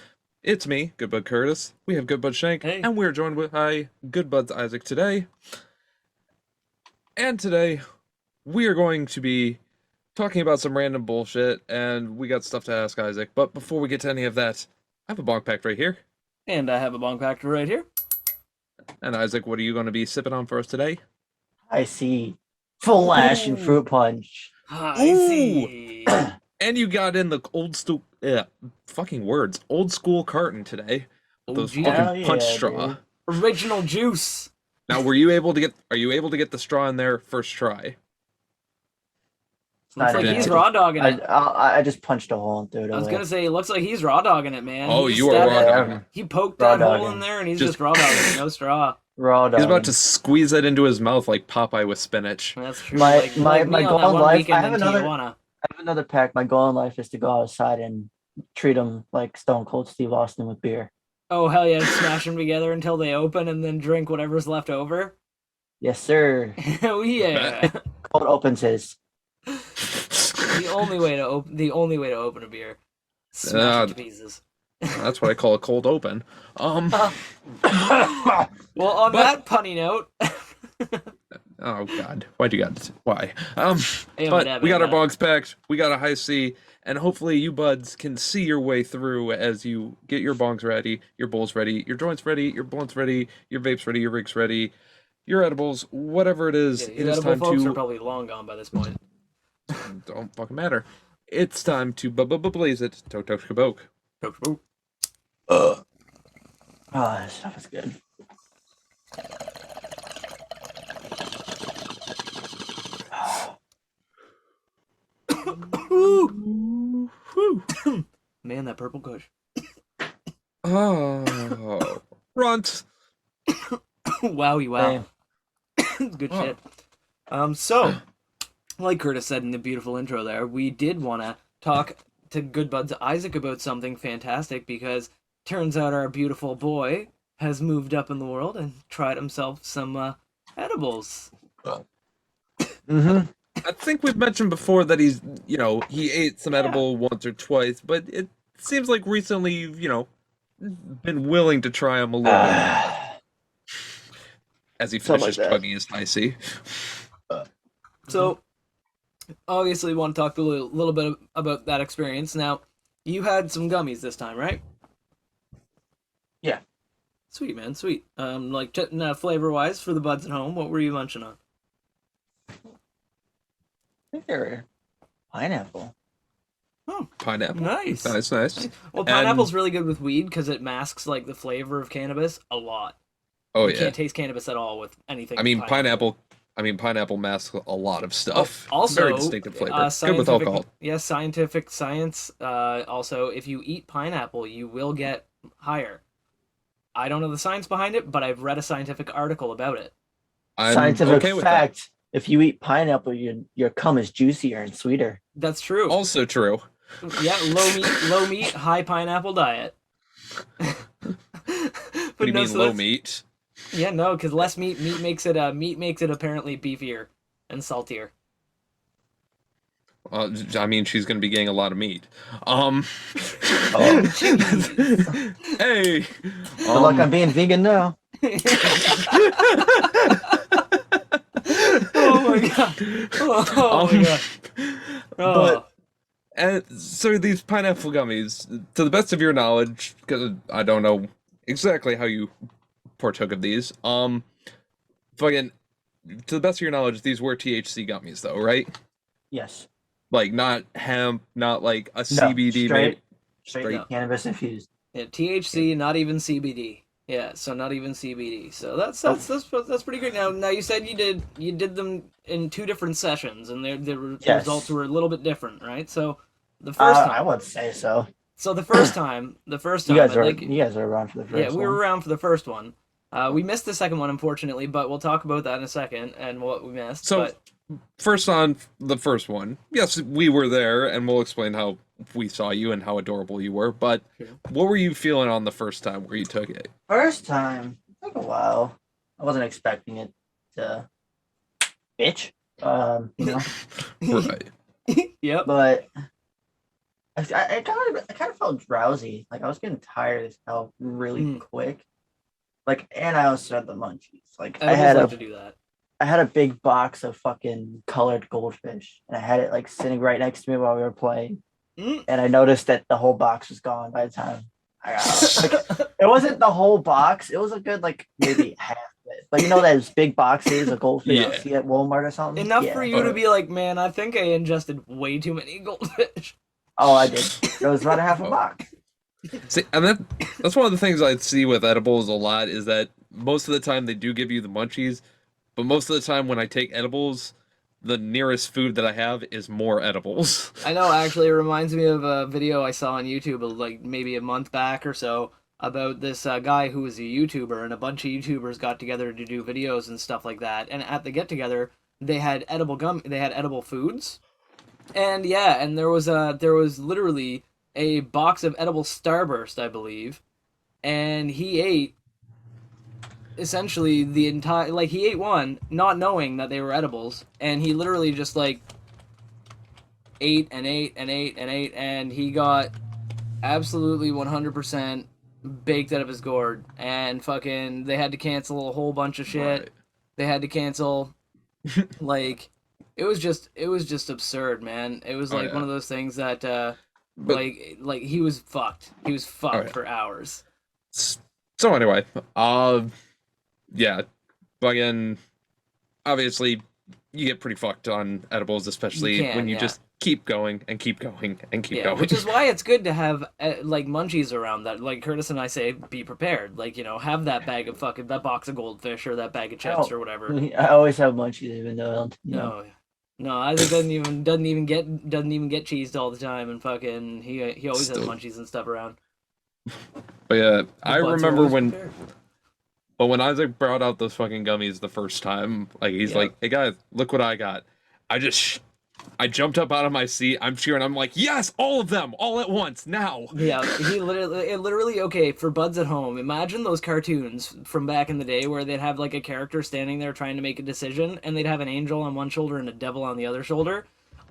Speaker 2: It's me, Good Bud Curtis. We have Good Bud Shank,
Speaker 1: Hey.
Speaker 2: and we're joined by Good Buds Isaac today. And today, we are going to be talking about some random bullshit, and we got stuff to ask Isaac. But before we get to any of that, I have a bong packed right here.
Speaker 1: And I have a bong packed right here.
Speaker 2: And Isaac, what are you going to be sipping on for us today?
Speaker 5: I see. Full lash and
Speaker 1: Ooh.
Speaker 5: fruit punch.
Speaker 1: I see.
Speaker 2: And you got in the old school, fucking words, old school carton today.
Speaker 1: Oh,
Speaker 2: Those
Speaker 1: gee.
Speaker 5: Hell
Speaker 2: fucking punch
Speaker 5: yeah,
Speaker 2: straw.
Speaker 5: dude.
Speaker 1: Original juice.
Speaker 2: Now, are you able to get the straw in there first try?
Speaker 1: Looks
Speaker 5: Not
Speaker 1: like
Speaker 5: in
Speaker 1: he's
Speaker 5: there.
Speaker 1: raw dogging it.
Speaker 5: I just punched a hole and threw it
Speaker 1: I was
Speaker 5: away.
Speaker 1: gonna say, it looks like he's raw dogging it, man.
Speaker 2: Oh,
Speaker 1: He
Speaker 2: you are
Speaker 1: stabbed
Speaker 2: raw
Speaker 1: it.
Speaker 2: dogging.
Speaker 1: He poked
Speaker 5: Raw
Speaker 1: that hole
Speaker 5: dogging.
Speaker 1: in there, and he's
Speaker 2: Just-
Speaker 1: just raw dogging, no straw.
Speaker 5: Raw dog.
Speaker 2: He's about to squeeze that into his mouth like Popeye with spinach.
Speaker 1: That's true.
Speaker 5: My-
Speaker 1: like,
Speaker 5: my-
Speaker 1: like
Speaker 5: my
Speaker 1: me on
Speaker 5: goal
Speaker 1: that
Speaker 5: in
Speaker 1: one
Speaker 5: life-
Speaker 1: weekend
Speaker 5: I have
Speaker 1: in
Speaker 5: another-
Speaker 1: Tijuana.
Speaker 5: I have another pack. My goal in life is to go outside and treat him like Stone Cold Steve Austin with beer.
Speaker 1: Oh hell yeah! Smash them together until they open, and then drink whatever's left over.
Speaker 5: Yes, sir.
Speaker 1: Oh yeah!
Speaker 5: Cold opens his.
Speaker 1: the only way to open a beer, smash it to pieces.
Speaker 2: That's what I call a cold open.
Speaker 1: Well, on
Speaker 2: But-
Speaker 1: that punny note,
Speaker 2: Oh God, why'd you got why?
Speaker 1: Yeah,
Speaker 2: But we got our
Speaker 1: whatever.
Speaker 2: bongs packed. We got a high C, and hopefully you buds can see your way through as you get your bongs ready, your bowls ready, your joints ready, your blunts ready, your vapes ready, your rigs ready, your edibles, whatever it is.
Speaker 1: yeah,
Speaker 2: It
Speaker 1: these
Speaker 2: is
Speaker 1: edible
Speaker 2: time
Speaker 1: folks are
Speaker 2: to
Speaker 1: probably long gone by this point.
Speaker 2: don't fucking matter. It's time to blaze it. Tok tok kaboke.
Speaker 5: Oh, this stuff is good.
Speaker 1: Ooh. Man, that purple Kush.
Speaker 2: Oh, Runtz.
Speaker 1: Wowie wow.
Speaker 5: Damn.
Speaker 1: Good
Speaker 2: Oh.
Speaker 1: shit. So, like Curtis said in the beautiful intro there, we did want to talk to Good Budz Isaac about something fantastic because turns out our beautiful boy has moved up in the world and tried himself some edibles.
Speaker 5: Mm-hmm.
Speaker 2: I think we've mentioned before that he's, he ate some edible once or twice, but it seems like recently you've, been willing to try them a little bit as he
Speaker 5: Something
Speaker 2: finishes
Speaker 5: like that.
Speaker 2: chugging his icy.
Speaker 1: So, obviously, we want to talk a little bit about that experience. Now, you had some gummies this time, right?
Speaker 5: Yeah.
Speaker 1: Sweet, man, sweet. Flavor-wise, for the buds at home, what were you munching on?
Speaker 5: I think they're pineapple.
Speaker 2: Pineapple.
Speaker 1: Nice.
Speaker 2: Nice.
Speaker 1: Well, pineapple's really good with weed because it masks like the flavor of cannabis a lot.
Speaker 2: Oh
Speaker 1: You
Speaker 2: yeah.
Speaker 1: can't taste cannabis at all with anything.
Speaker 2: I mean,
Speaker 1: with
Speaker 2: pineapple masks a lot of stuff.
Speaker 1: Also,
Speaker 2: very distinctive flavor. Good with
Speaker 1: scientific-
Speaker 2: alcohol.
Speaker 1: Yes, scientific science. Also, if you eat pineapple, you will get higher. I don't know the science behind it, but I've read a scientific article about it.
Speaker 2: I'm
Speaker 5: Scientific
Speaker 2: okay with that.
Speaker 5: fact: if you eat pineapple, your cum is juicier and sweeter.
Speaker 1: That's true.
Speaker 2: Also true.
Speaker 1: Yeah, low meat, high pineapple diet.
Speaker 2: What do you mean low meat?
Speaker 1: Yeah, no, because less meat makes it apparently beefier and saltier.
Speaker 2: I mean, she's gonna be getting a lot of meat.
Speaker 5: Oh.
Speaker 2: Hey.
Speaker 5: Good luck on being vegan now.
Speaker 1: Oh my god! Oh my god! Oh.
Speaker 2: And so these pineapple gummies, to the best of your knowledge, because I don't know exactly how you partook of these, fucking, to the best of your knowledge, these were THC gummies, though, right?
Speaker 5: Yes.
Speaker 2: Like not hemp, not like a
Speaker 5: No,
Speaker 2: CBD.
Speaker 5: straight
Speaker 1: No.
Speaker 5: cannabis infused.
Speaker 1: Yeah, THC, not even CBD. Yeah, so not even CBD. So that's pretty great. Now you said you did them in 2 different sessions, and the
Speaker 5: Yes.
Speaker 1: results were a little bit different, right? So the first
Speaker 5: I
Speaker 1: time,
Speaker 5: would say so.
Speaker 1: the first time,
Speaker 5: You guys
Speaker 1: like,
Speaker 5: are around for the first
Speaker 1: yeah, we were
Speaker 5: one.
Speaker 1: around for the first one. We missed the second one, unfortunately, but we'll talk about that in a second and what we missed.
Speaker 2: So,
Speaker 1: but
Speaker 2: first on the first one, yes, we were there, and we'll explain how we saw you and how adorable you were. But
Speaker 1: Sure.
Speaker 2: what were you feeling on the first time where you took it?
Speaker 5: First time, it took a while. I wasn't expecting it to bitch.
Speaker 2: Right.
Speaker 1: yep.
Speaker 5: But I kind of felt drowsy. Like I was getting tired as hell really quick. Like, and I also had the munchies. Like I
Speaker 1: Edibles like to do that.
Speaker 5: had a big box of fucking colored goldfish, and I had it like sitting right next to me while we were playing. And I noticed that the whole box was gone by the time I got out. Like, it wasn't the whole box. It was a good like maybe half But you know those big boxes of goldfish
Speaker 2: Yeah.
Speaker 5: you see at Walmart or something?
Speaker 1: Enough
Speaker 5: Yeah.
Speaker 1: for you to be like, man, I think I ingested way too many goldfish.
Speaker 5: Oh, I did. It was about a half a box.
Speaker 2: See, and that's one of the things I see with edibles a lot is that most of the time they do give you the munchies, but most of the time when I take edibles, the nearest food that I have is more edibles.
Speaker 1: I know, actually, it reminds me of a video I saw on YouTube, like maybe a month back or so, about this guy who was a YouTuber, and a bunch of YouTubers got together to do videos and stuff like that. And at the get together, they had edible foods, and yeah, and there was literally a box of edible Starburst, I believe, and he ate essentially the entire, like, he ate one, not knowing that they were edibles, and he literally just like ate and ate and ate and ate, and he got absolutely 100% baked out of his gourd, and fucking they had to cancel a whole bunch of shit.
Speaker 2: Right.
Speaker 1: They had to cancel, like, it was just absurd, man. It was like
Speaker 2: yeah.
Speaker 1: one of those things that
Speaker 2: But-
Speaker 1: like he was fucked. He was fucked
Speaker 2: Alright.
Speaker 1: for hours.
Speaker 2: So anyway, yeah, fucking, obviously, you get pretty fucked on edibles, especially
Speaker 1: You can,
Speaker 2: when you
Speaker 1: yeah.
Speaker 2: just keep going and keep going and keep
Speaker 1: Yeah,
Speaker 2: going.
Speaker 1: which is why it's good to have like munchies around that. Like Curtis and I say, be prepared. Like, you know, have that bag of fucking, that box of goldfish or that bag of chips or whatever.
Speaker 5: I always have munchies, even though I don't. You know.
Speaker 1: No, Isaac doesn't even get cheesed all the time, and fucking he always has
Speaker 2: Still.
Speaker 1: munchies and stuff around.
Speaker 2: But yeah, I
Speaker 1: Bud's
Speaker 2: remember
Speaker 1: always
Speaker 2: when
Speaker 1: prepared.
Speaker 2: But when Isaac brought out those fucking gummies the first time, like he's
Speaker 1: Yeah.
Speaker 2: like, "Hey guys, look what I got!" I jumped up out of my seat. I'm cheering. I'm like, "Yes, all of them, all at once, now!"
Speaker 1: Yeah, it literally, okay, for Budz at home, imagine those cartoons from back in the day where they'd have like a character standing there trying to make a decision, and they'd have an angel on one shoulder and a devil on the other shoulder.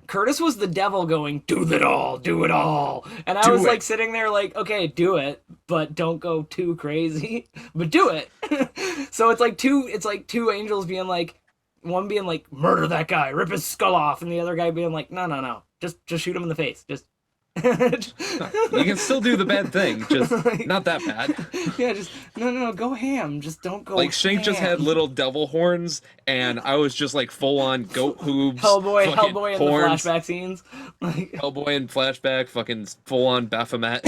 Speaker 1: Curtis was the devil going, do it all. And I
Speaker 2: Do
Speaker 1: was
Speaker 2: it.
Speaker 1: like sitting there like, okay, do it, but don't go too crazy, but do it. So it's like two angels being like, one being like, murder that guy, rip his skull off, and the other guy being like, no, just shoot him in the face, just.
Speaker 2: You can still do the bad thing, just not that bad.
Speaker 1: Yeah, just no, go ham. Just don't go.
Speaker 2: Like Shank just had
Speaker 1: ham.
Speaker 2: little devil horns, and I was just like full on goat hooves.
Speaker 1: Hellboy
Speaker 2: fucking
Speaker 1: in
Speaker 2: horns,
Speaker 1: the flashback scenes. Like,
Speaker 2: Hellboy in flashback, fucking full on Baphomet.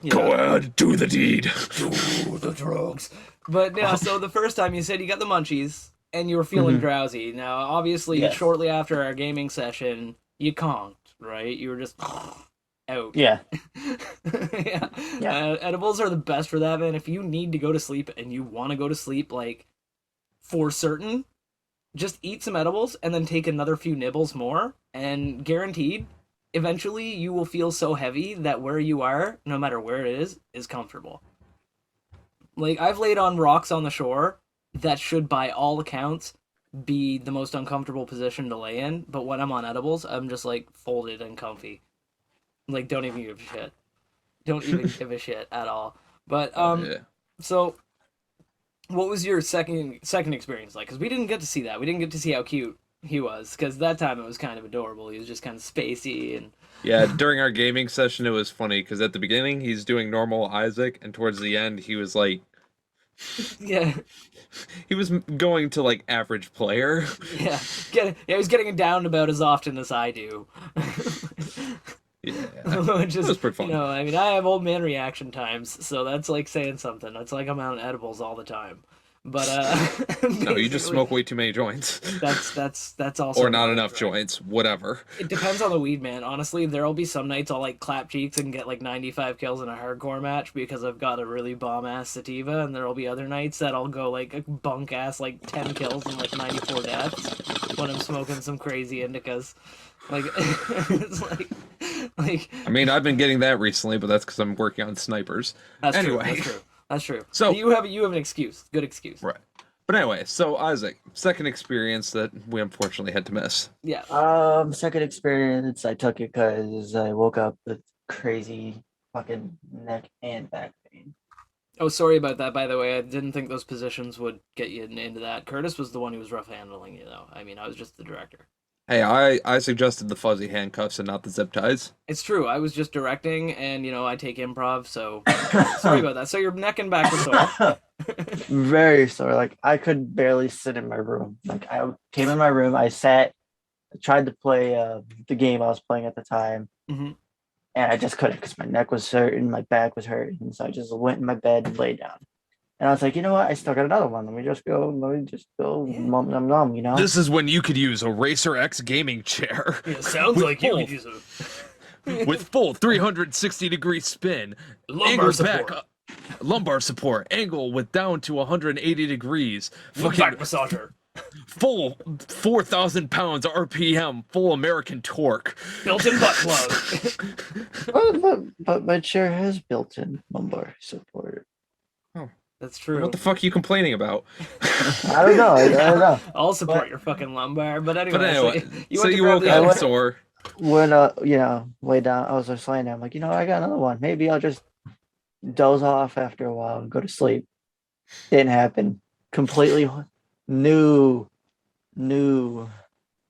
Speaker 1: yeah.
Speaker 2: Go ahead, do the deed.
Speaker 1: the drugs. But yeah, so the first time you said you got the munchies and you were feeling drowsy. Now, obviously,
Speaker 5: Yes.
Speaker 1: shortly after our gaming session, you conked, right? You were just out.
Speaker 5: Yeah.
Speaker 1: Yeah.
Speaker 5: Yeah.
Speaker 1: Edibles are the best for that, man. If you need to go to sleep and you want to go to sleep, like, for certain, just eat some edibles and then take another few nibbles more, and guaranteed, eventually you will feel so heavy that where you are, no matter where it is comfortable. Like, I've laid on rocks on the shore that should, by all accounts, be the most uncomfortable position to lay in, but when I'm on edibles, I'm just, like, folded and comfy. Like, don't even give a shit. Don't even give a shit at all. But,
Speaker 2: Yeah.
Speaker 1: so, what was your second experience like? Because we didn't get to see that. We didn't get to see how cute he was, because that time it was kind of adorable. He was just kind of spacey and...
Speaker 2: Yeah, during our gaming session, it was funny because at the beginning he's doing normal Isaac, and towards the end he was like,
Speaker 1: Yeah,
Speaker 2: he was going to like average player.
Speaker 1: yeah. He was getting it down about as often as I do.
Speaker 2: Yeah,
Speaker 1: Which is,
Speaker 2: That was pretty fun.
Speaker 1: You know, I mean, I have old man reaction times, so that's like saying something. That's like I'm on edibles all the time. But
Speaker 2: no, you just
Speaker 1: basically,
Speaker 2: smoke way too many joints,
Speaker 1: That's also
Speaker 2: or not
Speaker 1: right,
Speaker 2: enough
Speaker 1: right.
Speaker 2: joints, whatever.
Speaker 1: It depends on the weed, man. Honestly, there'll be some nights I'll like clap cheeks and get like 95 kills in a hardcore match because I've got a really bomb ass sativa, and there'll be other nights that I'll go like a bunk ass like 10 kills and like 94 deaths when I'm smoking some crazy indicas. Like it's like
Speaker 2: I mean, I've been getting that recently, but that's because I'm working on snipers.
Speaker 1: that's
Speaker 2: Anyway.
Speaker 1: true. That's true.
Speaker 2: So-
Speaker 1: you have an excuse. Good excuse.
Speaker 2: Right. But anyway, so Isaac, second experience that we unfortunately had to miss.
Speaker 1: Yeah.
Speaker 5: Second experience, I took it because I woke up with crazy fucking neck and back pain.
Speaker 1: Oh, sorry about that, by the way. I didn't think those positions would get you into that. Curtis was the one who was rough handling you, though. I mean, I was just the director.
Speaker 2: Hey, I suggested the fuzzy handcuffs and not the zip ties.
Speaker 1: It's true. I was just directing, and I take improv, so sorry about that. So your neck and back were sore.
Speaker 5: Very sore. Like I could barely sit in my room. Like I came in my room, I sat, I tried to play the game I was playing at the time,
Speaker 1: Mhm.
Speaker 5: and I just couldn't because my neck was hurting, my back was hurting. So I just went in my bed and laid down. And I was like, you know what? I still got another one. Let me just go.
Speaker 1: Yeah.
Speaker 5: Num num. You know.
Speaker 2: This is when you could use a Racer X gaming chair.
Speaker 1: Yeah, sounds
Speaker 2: With
Speaker 1: like you
Speaker 2: full-
Speaker 1: could use a
Speaker 2: with full 360-degree spin,
Speaker 1: lumbar
Speaker 2: angle
Speaker 1: support,
Speaker 2: back, lumbar support, angle with down to 180 degrees,
Speaker 1: with back massager,
Speaker 2: full 4,000 pounds RPM, full American torque.
Speaker 1: built-in butt plug.
Speaker 5: But my chair has built-in lumbar support.
Speaker 1: That's true.
Speaker 2: What the fuck are you complaining about?
Speaker 5: I don't know. I don't know.
Speaker 1: I'll support
Speaker 5: But-
Speaker 1: your fucking lumbar, but anyway.
Speaker 2: But anyway, so
Speaker 1: went to
Speaker 2: you
Speaker 1: grab
Speaker 2: woke
Speaker 1: the
Speaker 2: up
Speaker 1: other-
Speaker 2: sore.
Speaker 5: When lay down, I was just laying down. I'm like, I got another one. Maybe I'll just doze off after a while and go to sleep. Didn't happen. Completely new.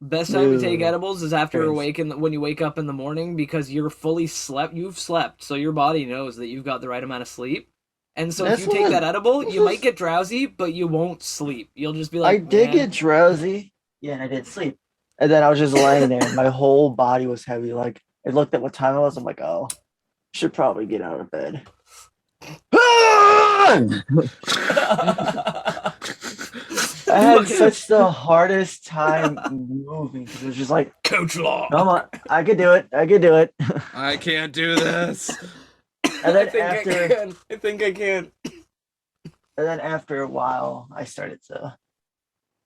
Speaker 1: Best time to take
Speaker 5: Ooh.
Speaker 1: edibles is after you're
Speaker 5: Crazy.
Speaker 1: awake when you wake up in the morning because you're fully slept. You've slept, so your body knows that you've got the right amount of sleep. And so if
Speaker 5: This
Speaker 1: you take
Speaker 5: was-
Speaker 1: that edible,
Speaker 5: this
Speaker 1: you might
Speaker 5: was-
Speaker 1: get drowsy, but you won't sleep. You'll just be
Speaker 5: I
Speaker 1: like,
Speaker 5: did
Speaker 1: "Man."
Speaker 5: get drowsy. Yeah, and I did sleep. And then I was just laying there. And my whole body was heavy. Like I looked at what time it was. I'm like, oh, should probably get out of bed. I had such the hardest time moving because it was just like,
Speaker 1: Coach Law.
Speaker 5: come on, I could do it. I could do it.
Speaker 2: I can't do this.
Speaker 5: And then
Speaker 1: I think
Speaker 5: after,
Speaker 1: I can. I think I can.
Speaker 5: and then after a while, I started to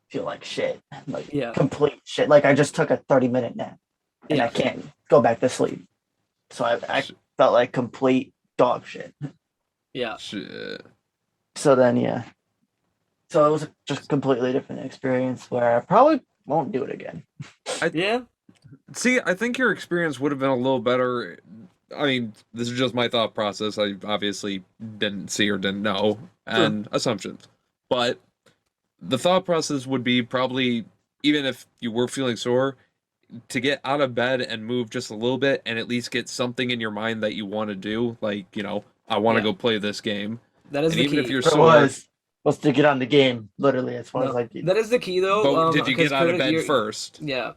Speaker 5: feel like shit, like
Speaker 1: Yeah.
Speaker 5: complete shit. Like I just took a 30-minute nap, and
Speaker 1: Yeah.
Speaker 5: I can't go back to sleep. So I felt like complete dog shit.
Speaker 1: Yeah.
Speaker 2: Shit.
Speaker 5: So then, yeah. So it was just a completely different experience where I probably won't do it again.
Speaker 1: Yeah.
Speaker 2: See, I think your experience would have been a little better. I mean, this is just my thought process. I obviously didn't see or didn't know, and assumptions. But the thought process would be probably, even if you were feeling sore, to get out of bed and move just a little bit and at least get something in your mind that you want to do. Like, I want to
Speaker 1: Yeah.
Speaker 2: go play this game.
Speaker 1: That is
Speaker 2: And
Speaker 1: the
Speaker 2: even
Speaker 1: key.
Speaker 2: if you're
Speaker 5: It
Speaker 2: sore,
Speaker 5: was to get on the game, literally, as far
Speaker 1: No,
Speaker 5: as I did.
Speaker 1: that is the key, though.
Speaker 2: but did you
Speaker 1: 'cause
Speaker 2: get out of
Speaker 1: credit-
Speaker 2: bed
Speaker 1: you're-
Speaker 2: first?
Speaker 1: Yeah.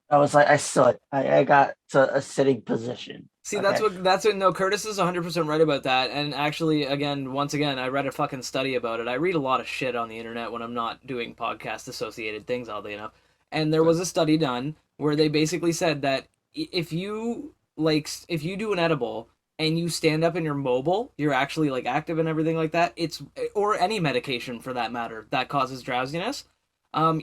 Speaker 5: I was like, I stood. I got to a sitting position.
Speaker 1: See,
Speaker 5: Okay.
Speaker 1: that's what. No, Curtis is 100% right about that. And actually, once again, I read a fucking study about it. I read a lot of shit on the internet when I'm not doing podcast associated things, oddly enough. And there was a study done where they basically said that if you do an edible and you stand up and you're mobile, you're actually like active and everything like that. Or any medication for that matter that causes drowsiness.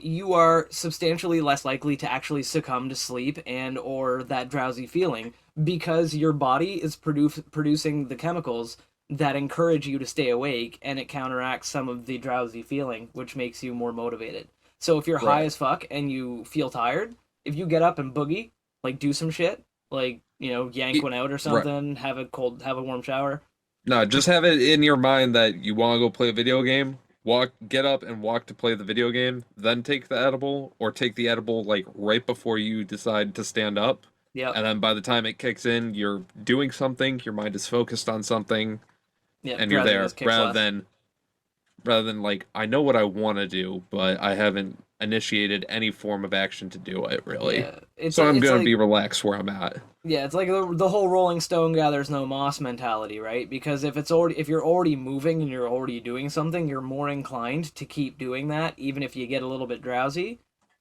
Speaker 1: You are substantially less likely to actually succumb to sleep and or that drowsy feeling because your body is producing the chemicals that encourage you to stay awake, and it counteracts some of the drowsy feeling, which makes you more motivated. So if you're high
Speaker 2: Right.
Speaker 1: as fuck and you feel tired, if you get up and boogie, like do some shit, like yank one out or something, have a warm shower.
Speaker 2: No, just have it in your mind that you want to go play a video game. Get up and walk to play the video game, then take the edible, or take the edible like right before you decide to stand up.
Speaker 1: Yeah,
Speaker 2: And then by the time it kicks in, you're doing something, your mind is focused on something,
Speaker 1: yeah,
Speaker 2: and you're there.
Speaker 1: drowsiness kicks less.
Speaker 2: Rather than like, I know what I want to do, but I haven't initiated any form of action to do it, really.
Speaker 1: Yeah,
Speaker 2: So I'm
Speaker 1: it's
Speaker 2: going
Speaker 1: like-
Speaker 2: to be relaxed where I'm at.
Speaker 1: Yeah, it's like the whole Rolling Stone gathers no moss mentality, right? Because if you're already moving and you're already doing something, you're more inclined to keep doing that, even if you get a little bit drowsy.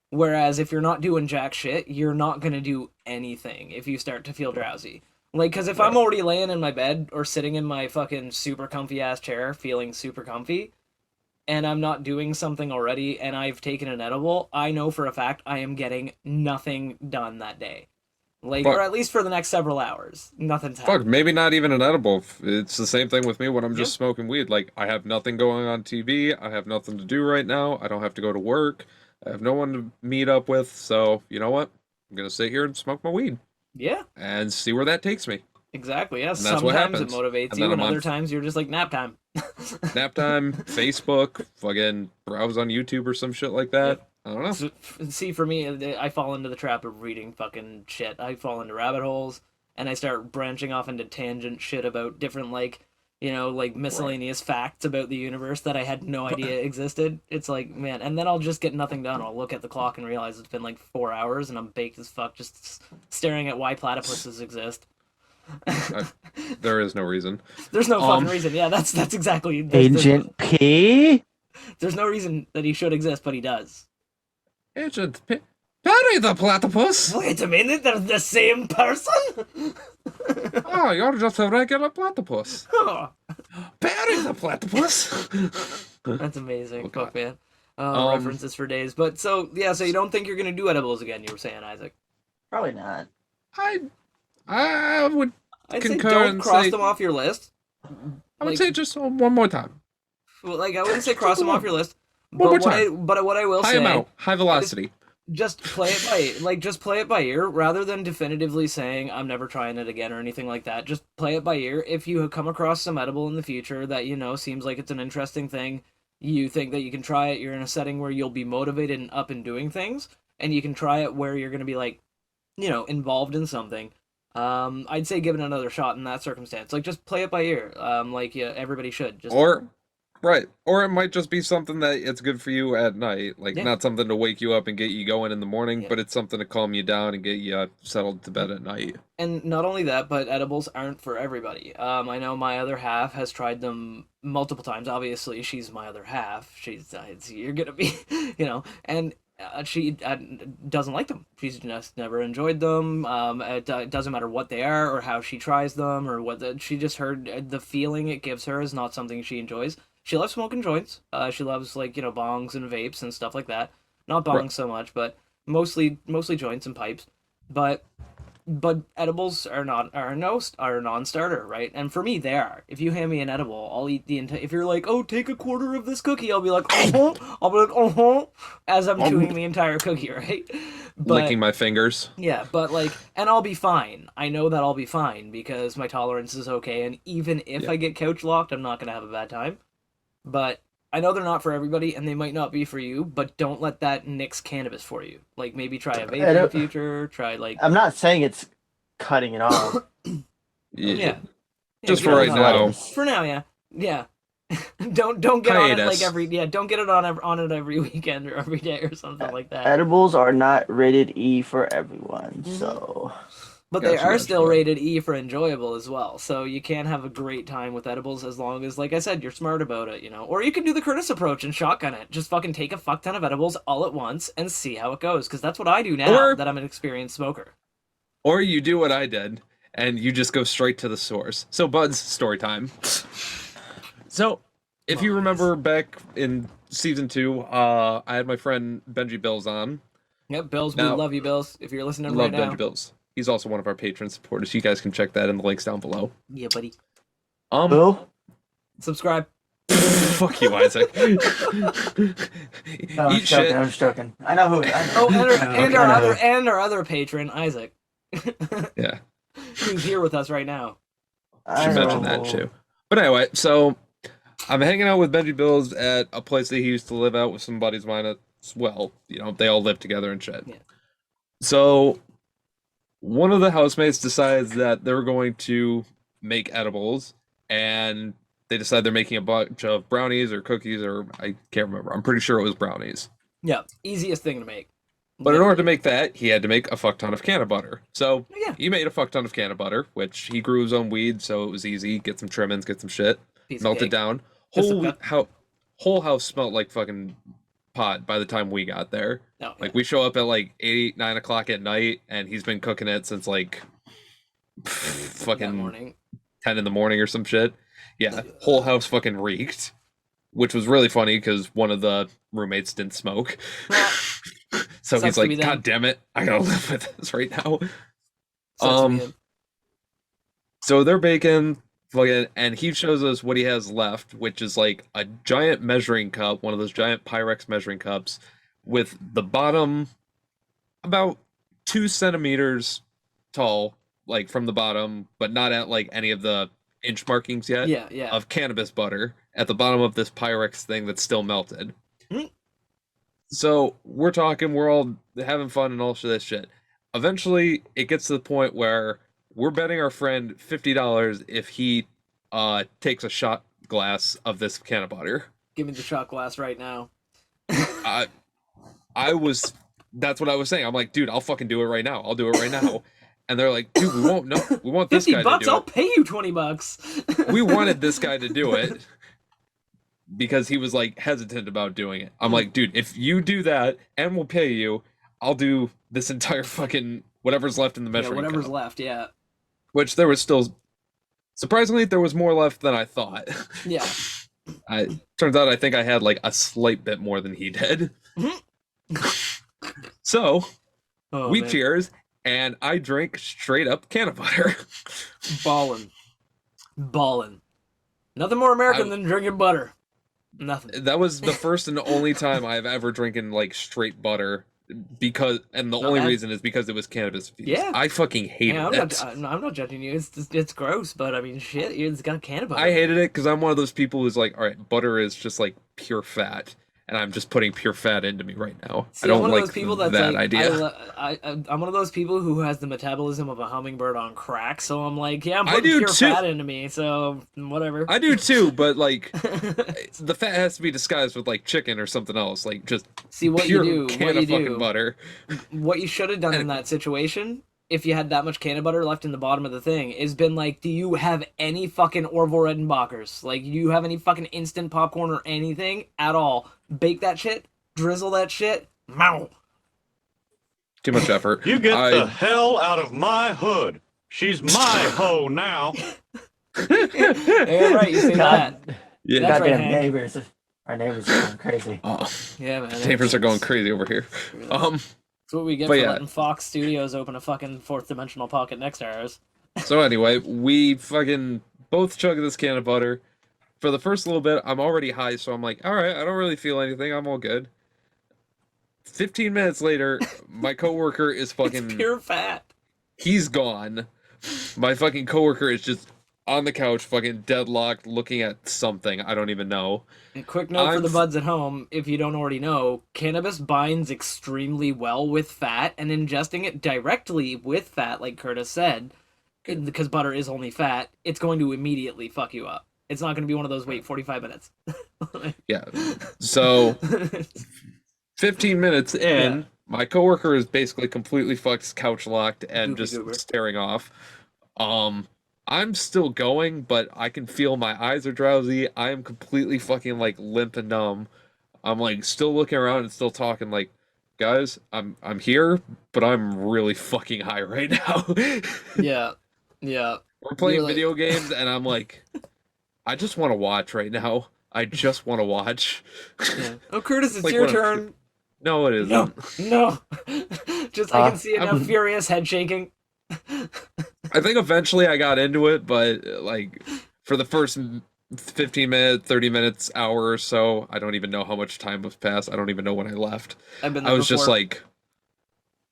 Speaker 1: Whereas if you're not doing jack shit, you're not gonna do anything if you start to feel drowsy. Like, because if I'm already laying in my bed or sitting in my fucking super comfy ass chair, feeling super comfy, and I'm not doing something already, and I've taken an edible, I know for a fact I am getting nothing done that day. Like,
Speaker 2: Fuck.
Speaker 1: or at least for the next several hours. Nothing's
Speaker 2: Fuck,
Speaker 1: happening.
Speaker 2: maybe not even an edible. It's the same thing with me when I'm just smoking weed. Like, I have nothing going on TV. I have nothing to do right now. I don't have to go to work. I have no one to meet up with. So, you know what? I'm going to sit here and smoke my weed
Speaker 1: Yeah,
Speaker 2: and see where that takes me.
Speaker 1: exactly. Yeah,
Speaker 2: that's what
Speaker 1: sometimes it
Speaker 2: happens.
Speaker 1: motivates
Speaker 2: And
Speaker 1: you,
Speaker 2: then
Speaker 1: and
Speaker 2: I'm on
Speaker 1: other times you're just like, nap time.
Speaker 2: Nap time, Facebook, fucking browse on YouTube or some shit like that. I don't know.
Speaker 1: See, for me, I fall into the trap of reading fucking shit. I fall into rabbit holes, and I start branching off into tangent shit about different, like, like miscellaneous facts about the universe that I had no idea existed. It's like, man, and then I'll just get nothing done. I'll look at the clock and realize it's been like 4 hours, and I'm baked as fuck just staring at why platypuses exist.
Speaker 2: There is no reason.
Speaker 1: There's no fucking reason. Yeah, that's exactly
Speaker 5: Agent P.
Speaker 1: There's no reason that he should exist, but he does.
Speaker 2: Agent Perry the platypus!
Speaker 1: Wait a minute, they're the same person?
Speaker 2: Oh, you're just a regular platypus. Perry the platypus!
Speaker 1: That's amazing.
Speaker 2: Oh, God.
Speaker 1: Fuck, man. References for days. But so you don't think you're going to do edibles again, you were saying, Isaac?
Speaker 5: Probably not.
Speaker 2: I would
Speaker 1: I'd say
Speaker 2: concur
Speaker 1: don't
Speaker 2: and
Speaker 1: cross
Speaker 2: say,
Speaker 1: them off your list.
Speaker 2: I would say just one more time.
Speaker 1: Well, like, I wouldn't say cross them off your list.
Speaker 2: One more
Speaker 1: But
Speaker 2: time.
Speaker 1: what I will
Speaker 2: High
Speaker 1: say...
Speaker 2: amount, high velocity.
Speaker 1: Just play it by ear, rather than definitively saying I'm never trying it again or anything like that. Just play it by ear. If you come across some edible in the future that seems like it's an interesting thing, you think that you can try it, you're in a setting where you'll be motivated and up and doing things, and you can try it where you're going to be like, involved in something. I'd say give it another shot in that circumstance. Like, just play it by ear. Everybody should.
Speaker 2: Right. Or it might just be something that it's good for you at night. Like,
Speaker 1: Yeah.
Speaker 2: not something to wake you up and get you going in the morning,
Speaker 1: Yeah.
Speaker 2: but it's something to calm you down and get you settled to bed at night.
Speaker 1: And not only that, but edibles aren't for everybody. I know my other half has tried them multiple times. Obviously, she's my other half. You're gonna be, and she doesn't like them. She's just never enjoyed them. It doesn't matter what they are or how she tries them or she just heard the feeling it gives her is not something she enjoys. She loves smoking joints. She loves bongs and vapes and stuff like that. Not bongs so much, but mostly joints and pipes. But edibles are a non-starter, right? And for me, they are. If you hand me an edible, I'll eat the entire. If you're like, oh, take a quarter of this cookie, I'll be like, as I'm chewing the entire cookie, right? But,
Speaker 2: Licking my fingers.
Speaker 1: yeah, but and I'll be fine. I know that I'll be fine because my tolerance is okay, and even if I get couch locked, I'm not gonna have a bad time. But I know they're not for everybody, and they might not be for you, but don't let that nix cannabis for you. Like, maybe try a vape in the future,
Speaker 5: I'm not saying it's cutting it off.
Speaker 1: Yeah.
Speaker 2: Just
Speaker 1: get
Speaker 2: for
Speaker 1: on
Speaker 2: right
Speaker 1: it.
Speaker 2: now.
Speaker 1: For now, yeah. Yeah. don't get on it
Speaker 2: Hiatus.
Speaker 1: don't get it on it every weekend or every day or something like that.
Speaker 5: Edibles are not rated E for everyone,
Speaker 1: Mhm.
Speaker 5: so...
Speaker 1: But they
Speaker 2: Gotcha,
Speaker 1: are
Speaker 2: gotcha.
Speaker 1: still rated E for enjoyable as well. So you can have a great time with edibles as long as, like I said, you're smart about it, Or you can do the Curtis approach and shotgun it. Just fucking take a fuck ton of edibles all at once and see how it goes. Because that's what I do now that I'm an experienced smoker.
Speaker 2: Or you do what I did, and you just go straight to the source. So, Budz, story time. So, if you remember back in season 2, I had my friend Benji Bills on.
Speaker 1: Yep, Bills,
Speaker 2: Now-
Speaker 1: we love you, Bills. If you're listening
Speaker 2: Love
Speaker 1: right now.
Speaker 2: Benji Bills. He's also one of our patron supporters. You guys can check that in the links down below.
Speaker 1: Yeah, buddy.
Speaker 5: Who?
Speaker 1: Subscribe.
Speaker 2: Fuck you, Isaac.
Speaker 5: No, I'm
Speaker 2: Eat
Speaker 5: just joking,
Speaker 2: shit.
Speaker 5: I'm just joking. I know who. I know.
Speaker 1: Oh, and our
Speaker 5: I know
Speaker 1: other
Speaker 5: who.
Speaker 1: and our other patron, Isaac.
Speaker 2: Yeah,
Speaker 1: Who's here with us right now.
Speaker 5: I
Speaker 2: should
Speaker 5: know.
Speaker 2: mention that too. But anyway, so I'm hanging out with Benji Bills at a place that he used to live out with some buddies of mine as well. They all live together and shit.
Speaker 1: Yeah.
Speaker 2: So one of the housemates decides that they're going to make edibles, and they decide they're making a bunch of brownies or cookies, or I can't remember. I'm pretty sure it was brownies.
Speaker 1: Yeah, easiest thing to make.
Speaker 2: But in order to make that, he had to make a fuck ton of can butter. So
Speaker 1: Yeah.
Speaker 2: he made a fuck ton of can butter, which he grew his own weed, so it was easy. Get some trimmings, get some shit,
Speaker 1: Piece of
Speaker 2: melt it
Speaker 1: cake.
Speaker 2: down.
Speaker 1: Just a
Speaker 2: Whole house smelled like fucking pot by the time we got there.
Speaker 1: No,
Speaker 2: Like, we show up at like 8, 9 o'clock at night, and he's been cooking it since like
Speaker 1: that
Speaker 2: fucking
Speaker 1: morning.
Speaker 2: 10 in the morning or some shit. Yeah, whole house fucking reeked, which was really funny because one of the roommates didn't smoke. So
Speaker 1: Sucks
Speaker 2: he's
Speaker 1: to
Speaker 2: like,
Speaker 1: be them.
Speaker 2: God damn it, I gotta live with this right now.
Speaker 1: Sucks to be him.
Speaker 2: So they're baking, fucking, and he shows us what he has left, which is like a giant measuring cup, one of those giant Pyrex measuring cups, with the bottom about 2 centimeters tall, like from the bottom, but not at like any of the inch markings yet,
Speaker 1: Yeah.
Speaker 2: of cannabis butter at the bottom of this Pyrex thing that's still melted.
Speaker 1: Hmm.
Speaker 2: So we're talking, we're all having fun and all this shit. Eventually, it gets to the point where we're betting our friend $50 if he takes a shot glass of this can of butter.
Speaker 1: Give me the shot glass right now.
Speaker 2: I I was that's what I was saying. I'm like, dude, I'll fucking do it right now. I'll do it right now. And they're like, dude, we won't. No, we want this guy
Speaker 1: $50,
Speaker 2: to do
Speaker 1: I'll
Speaker 2: it.
Speaker 1: pay you $20.
Speaker 2: We wanted this guy to do it because he was like hesitant about doing it. I'm like, dude, if you do that and we'll pay you, I'll do this entire fucking whatever's left in the measuring
Speaker 1: whatever's
Speaker 2: cup.
Speaker 1: left, yeah.
Speaker 2: Which there was still, surprisingly, there was more left than I thought.
Speaker 1: Yeah.
Speaker 2: Turns out I think I had like a slight bit more than he did. So
Speaker 1: Oh,
Speaker 2: we
Speaker 1: man.
Speaker 2: cheers, and I drink straight up can of butter.
Speaker 1: Ballin'. Nothing more American than drinking butter. Nothing.
Speaker 2: That was the first and only time I've ever drinking like straight butter, because and the
Speaker 1: No,
Speaker 2: only
Speaker 1: that-
Speaker 2: reason is because it was cannabis infused.
Speaker 1: Yeah.
Speaker 2: I fucking hated
Speaker 1: Yeah,
Speaker 2: it.
Speaker 1: I'm not judging you. It's gross, but I mean, shit, it's got can of butter.
Speaker 2: I hated it because I'm one of those people who's like, all right, butter is just like pure fat, and I'm just putting pure fat into me right now.
Speaker 1: See,
Speaker 2: I don't
Speaker 1: I'm one
Speaker 2: like
Speaker 1: of those people that's
Speaker 2: that
Speaker 1: like,
Speaker 2: idea.
Speaker 1: I'm one of those people who has the metabolism of a hummingbird on crack. So I'm like, yeah, I'm
Speaker 2: I
Speaker 1: putting
Speaker 2: do
Speaker 1: pure
Speaker 2: too.
Speaker 1: fat into me. So whatever.
Speaker 2: I do too, but like the fat has to be disguised with like chicken or something else, like just
Speaker 1: See what
Speaker 2: pure
Speaker 1: you do.
Speaker 2: can
Speaker 1: What
Speaker 2: of
Speaker 1: you
Speaker 2: fucking
Speaker 1: do.
Speaker 2: butter.
Speaker 1: What you should have done in that situation, if you had that much can of butter left in the bottom of the thing, is been like, do you have any fucking Orville Redenbachers? Like, do you have any fucking instant popcorn or anything at all? Bake that shit, drizzle that shit, mow.
Speaker 2: Too much effort.
Speaker 3: You get the hell out of my hood. She's my hoe now.
Speaker 1: Yeah, right, you say that.
Speaker 5: God,
Speaker 2: Yeah.
Speaker 1: That's right,
Speaker 5: goddamn
Speaker 1: Hank.
Speaker 5: neighbors. Our neighbors are going crazy.
Speaker 2: Oh,
Speaker 1: Yeah, man.
Speaker 2: neighbors are going crazy over here.
Speaker 1: That's what we get
Speaker 2: but
Speaker 1: for
Speaker 2: yeah.
Speaker 1: letting Fox Studios open a fucking fourth dimensional pocket next to ours.
Speaker 2: So anyway, we fucking both chug this can of butter. For the first little bit, I'm already high, so I'm like, all right, I don't really feel anything. I'm all good. 15 minutes later, my coworker is fucking
Speaker 1: It's pure fat.
Speaker 2: he's gone. My fucking coworker is just on the couch, fucking deadlocked, looking at something. I don't even know.
Speaker 1: A quick note for
Speaker 2: I'm
Speaker 1: the
Speaker 2: f-
Speaker 1: buds at home, if you don't already know, cannabis binds extremely well with fat, and ingesting it directly with fat, like Curtis said, because butter is only fat, it's going to immediately fuck you up. It's not going to be one of those, wait, 45 minutes.
Speaker 2: Yeah. So 15 minutes in,
Speaker 1: Yeah.
Speaker 2: my coworker is basically completely fucked, couch locked, and
Speaker 1: Goopy
Speaker 2: just
Speaker 1: goober.
Speaker 2: staring off. I'm still going, but I can feel my eyes are drowsy. I am completely fucking like limp and numb. I'm like still looking around and still talking like, guys, I'm here, but I'm really fucking high right now.
Speaker 1: Yeah.
Speaker 2: We're playing
Speaker 1: You're like-
Speaker 2: video games, and I'm like, I just want to watch right now. I just want to watch.
Speaker 1: Yeah. Oh, Curtis, it's
Speaker 2: Like
Speaker 1: your
Speaker 2: one of-
Speaker 1: turn.
Speaker 2: No, it isn't.
Speaker 1: No. Just, I can see it now,
Speaker 5: I'm-
Speaker 1: furious head shaking.
Speaker 2: I think eventually I got into it, but like for the first 15 minutes, 30 minutes, hour or so, I don't even know how much time was passed. I don't even know when I left.
Speaker 1: I've been
Speaker 2: I
Speaker 1: there
Speaker 2: was just
Speaker 1: before.
Speaker 2: like,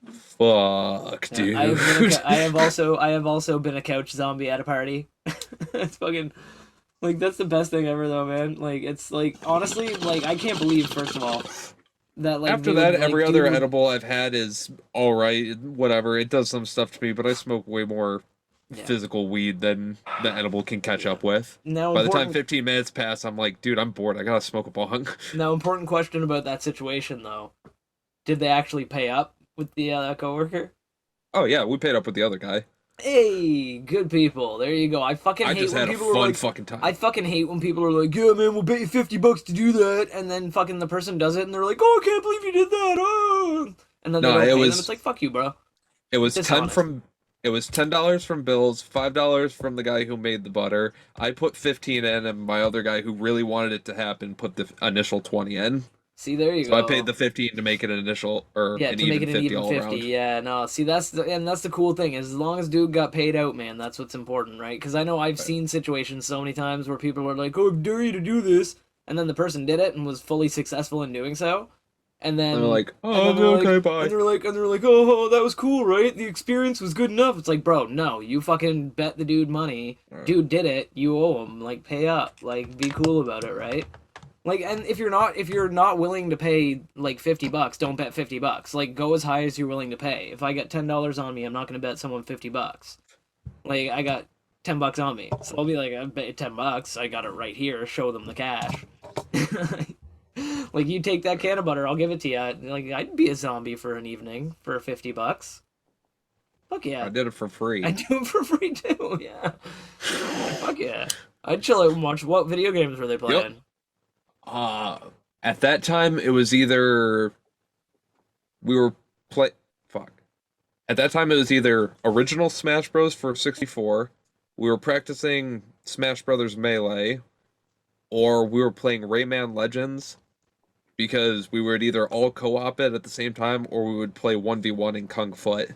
Speaker 2: fuck,
Speaker 1: Yeah,
Speaker 2: dude.
Speaker 1: I have also been a couch zombie at a party. It's fucking like that's the best thing ever though, man. Like it's like honestly, like I can't believe first of all that like
Speaker 2: After
Speaker 1: dude,
Speaker 2: that,
Speaker 1: like,
Speaker 2: every
Speaker 1: dude
Speaker 2: other
Speaker 1: would-
Speaker 2: edible I've had is all right, whatever. It does some stuff to me, but I smoke way more
Speaker 1: Yeah.
Speaker 2: physical weed than the edible can catch up with.
Speaker 1: Now
Speaker 2: By the time
Speaker 1: important,
Speaker 2: 15 minutes pass, I'm like, dude, I'm bored. I gotta smoke a bong.
Speaker 1: now important question about that situation though. Did they actually pay up with the coworker?
Speaker 2: Oh yeah, we paid up with the other guy.
Speaker 1: Hey, good people. There you go. I fucking
Speaker 2: I
Speaker 1: hate
Speaker 2: just
Speaker 1: when
Speaker 2: had a
Speaker 1: people are
Speaker 2: fun
Speaker 1: like
Speaker 2: fucking time.
Speaker 1: I fucking hate when people are like, yeah, man, we'll bet you $50 to do that, and then fucking the person does it, and they're like, oh, I can't believe you did that, oh. And then they
Speaker 2: No,
Speaker 1: don't
Speaker 2: it
Speaker 1: pay
Speaker 2: was-
Speaker 1: them. It's like, fuck you, bro.
Speaker 2: It was
Speaker 1: Dishonest.
Speaker 2: $10 from Bill's, $5 from the guy who made the butter. I put 15 in, and my other guy who really wanted it to happen put the initial 20 in.
Speaker 1: See, there you
Speaker 2: So
Speaker 1: go.
Speaker 2: I paid the 15 to make it an initial or
Speaker 1: yeah,
Speaker 2: an
Speaker 1: to make
Speaker 2: even
Speaker 1: it
Speaker 2: 50
Speaker 1: an even
Speaker 2: all
Speaker 1: 50.
Speaker 2: around.
Speaker 1: Yeah, no, see, that's the cool thing is as long as dude got paid out, man, that's what's important, right? Because I know I've seen situations so many times where people are like, oh, I dare you to do this, and then the person did it and was fully successful in doing so, and then
Speaker 2: And they're like,
Speaker 1: and
Speaker 2: oh,
Speaker 1: then they're
Speaker 2: okay,
Speaker 1: like,
Speaker 2: bye.
Speaker 1: and they're like, oh, that was cool, right? The experience was good enough. It's like, bro, no, you fucking bet the dude money.
Speaker 2: Right.
Speaker 1: Dude did it. You owe him. Like, pay up. Like, be cool about it, right? Like, and if you're not willing to pay like $50, don't bet $50. Like, go as high as you're willing to pay. If I got $10 on me, I'm not gonna bet someone $50. Like, I got $10 on me, so I'll be like, I bet $10. I got it right here. Show them the cash. Like, you take that can of butter, I'll give it to you. Like, I'd be a zombie for an evening for $50. Fuck yeah.
Speaker 2: I did it for free.
Speaker 1: I do it for free too. Yeah. Fuck yeah. I'd chill out and watch. What video games were they playing?
Speaker 2: At that time, it was either we were At that time, it was either original Smash Bros. For 64, we were practicing Smash Brothers Melee, or we were playing Rayman Legends, because we would either all co-op it at the same time, or we would play 1v1 in Kung Foot.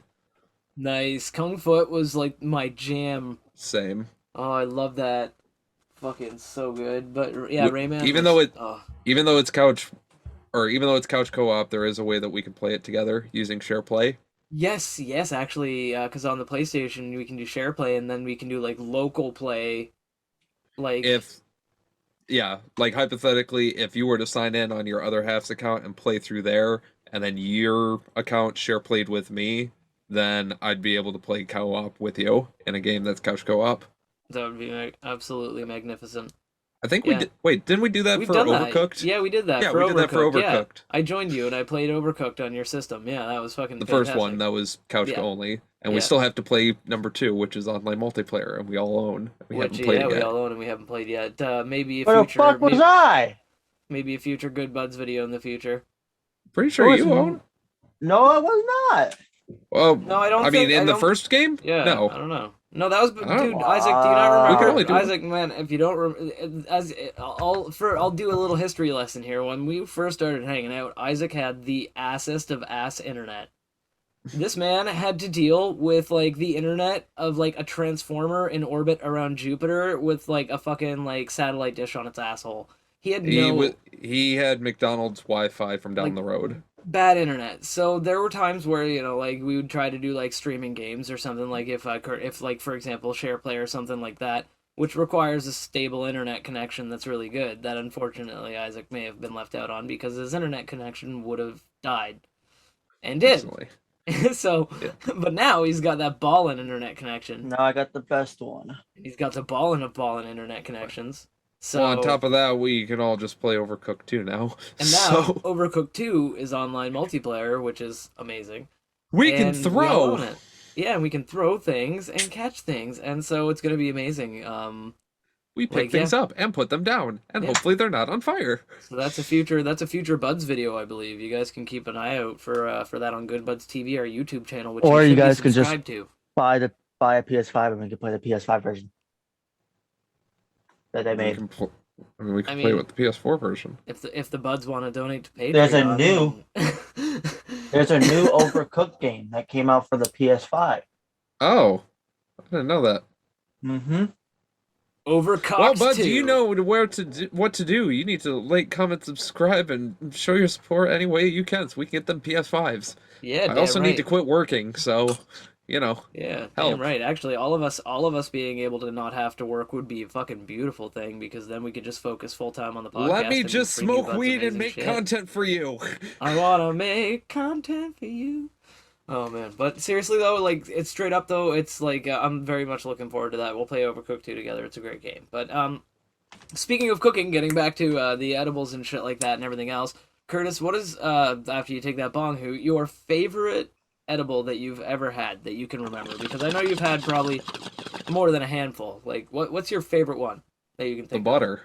Speaker 1: Nice. Kung Foot was like my jam.
Speaker 2: Same.
Speaker 1: Oh, I love that. Fucking so good. But yeah, Rayman.
Speaker 2: Even though it's couch co-op, there is a way that we can play it together using share play.
Speaker 1: Yes, actually, because on the PlayStation we can do share play, and then we can do like local play. Like
Speaker 2: hypothetically, if you were to sign in on your other half's account and play through there, and then your account share played with me, then I'd be able to play co-op with you in a game that's couch co-op.
Speaker 1: That would be absolutely magnificent.
Speaker 2: I think we did. Wait, didn't we do that
Speaker 1: We've
Speaker 2: for
Speaker 1: done
Speaker 2: Overcooked?
Speaker 1: That. Yeah, we did that.
Speaker 2: Yeah,
Speaker 1: for
Speaker 2: we did that for Overcooked.
Speaker 1: Yeah. I joined you and I played Overcooked on your system. Yeah, that was fucking
Speaker 2: the
Speaker 1: fantastic.
Speaker 2: first one that was couch only, and we still have to play number 2, which is online multiplayer, and we all own. We haven't played it yet.
Speaker 1: We all own and we haven't played yet. Maybe a
Speaker 5: Where
Speaker 1: future.
Speaker 5: the fuck was I?
Speaker 1: Maybe a future Good Budz video in the future.
Speaker 2: Pretty sure you own.
Speaker 5: No, I was not.
Speaker 2: Well,
Speaker 1: no, I don't.
Speaker 2: I mean, in the first game,
Speaker 1: yeah,
Speaker 2: no,
Speaker 1: I don't know. No, that was dude. Isaac, do you not
Speaker 2: We can
Speaker 1: remember?
Speaker 2: only do
Speaker 1: Isaac, man, if you don't, I'll do a little history lesson here. When we first started hanging out, Isaac had the assest of ass internet. This man had to deal with like the internet of like a transformer in orbit around Jupiter with like a fucking like satellite dish on its asshole. He
Speaker 2: had McDonald's Wi-Fi from down the road.
Speaker 1: Bad internet. So there were times where, you know, like we would try to do like streaming games or something, like if like for example SharePlay or something like that, which requires a stable internet connection that's really good, that unfortunately Isaac may have been left out on because his internet connection would have died. And did. So, but now he's got that ballin' internet connection.
Speaker 5: No, I got the best one.
Speaker 1: He's got the ballin' of ballin' internet connections. So,
Speaker 2: well, on top of that, we can all just play Overcooked 2 now.
Speaker 1: And now, Overcooked 2 is online multiplayer, which is amazing.
Speaker 2: We can throw!
Speaker 1: Yeah, and we can throw things and catch things, and so it's going to be amazing.
Speaker 2: We pick things up and put them down, and hopefully they're not on fire.
Speaker 1: So that's a future Budz video, I believe. You guys can keep an eye out for that on Good Budz TV, our YouTube channel, which you guys can just
Speaker 5: buy a PS5 and we can play the PS5 version that they made.
Speaker 2: We can play with the PS4 version.
Speaker 1: If the Budz want to donate to Patreon.
Speaker 5: There's a new Overcooked game that came out for the PS5.
Speaker 2: Oh, I didn't know that.
Speaker 5: Mm-hmm.
Speaker 1: Overcooked.
Speaker 2: Well, Budz, you know what to do. You need to like, comment, subscribe, and show your support any way you can, so we can get them PS5s.
Speaker 1: Yeah,
Speaker 2: I also need to quit working, so you know.
Speaker 1: Yeah,
Speaker 2: help.
Speaker 1: Damn right. Actually, all of us being able to not have to work would be a fucking beautiful thing, because then we could just focus full time on the podcast.
Speaker 2: Let me just smoke weed and make content for you.
Speaker 1: I wanna make content for you. Oh man, but seriously though, like, it's straight up though, it's like I'm very much looking forward to that. We'll play Overcooked 2 together. It's a great game. But speaking of cooking, getting back to the edibles and shit like that and everything else, Curtis, what is after you take that bong hoo, your favorite edible that you've ever had that you can remember? Because I know you've had probably more than a handful. Like, what's your favorite one that you can think?
Speaker 2: The butter.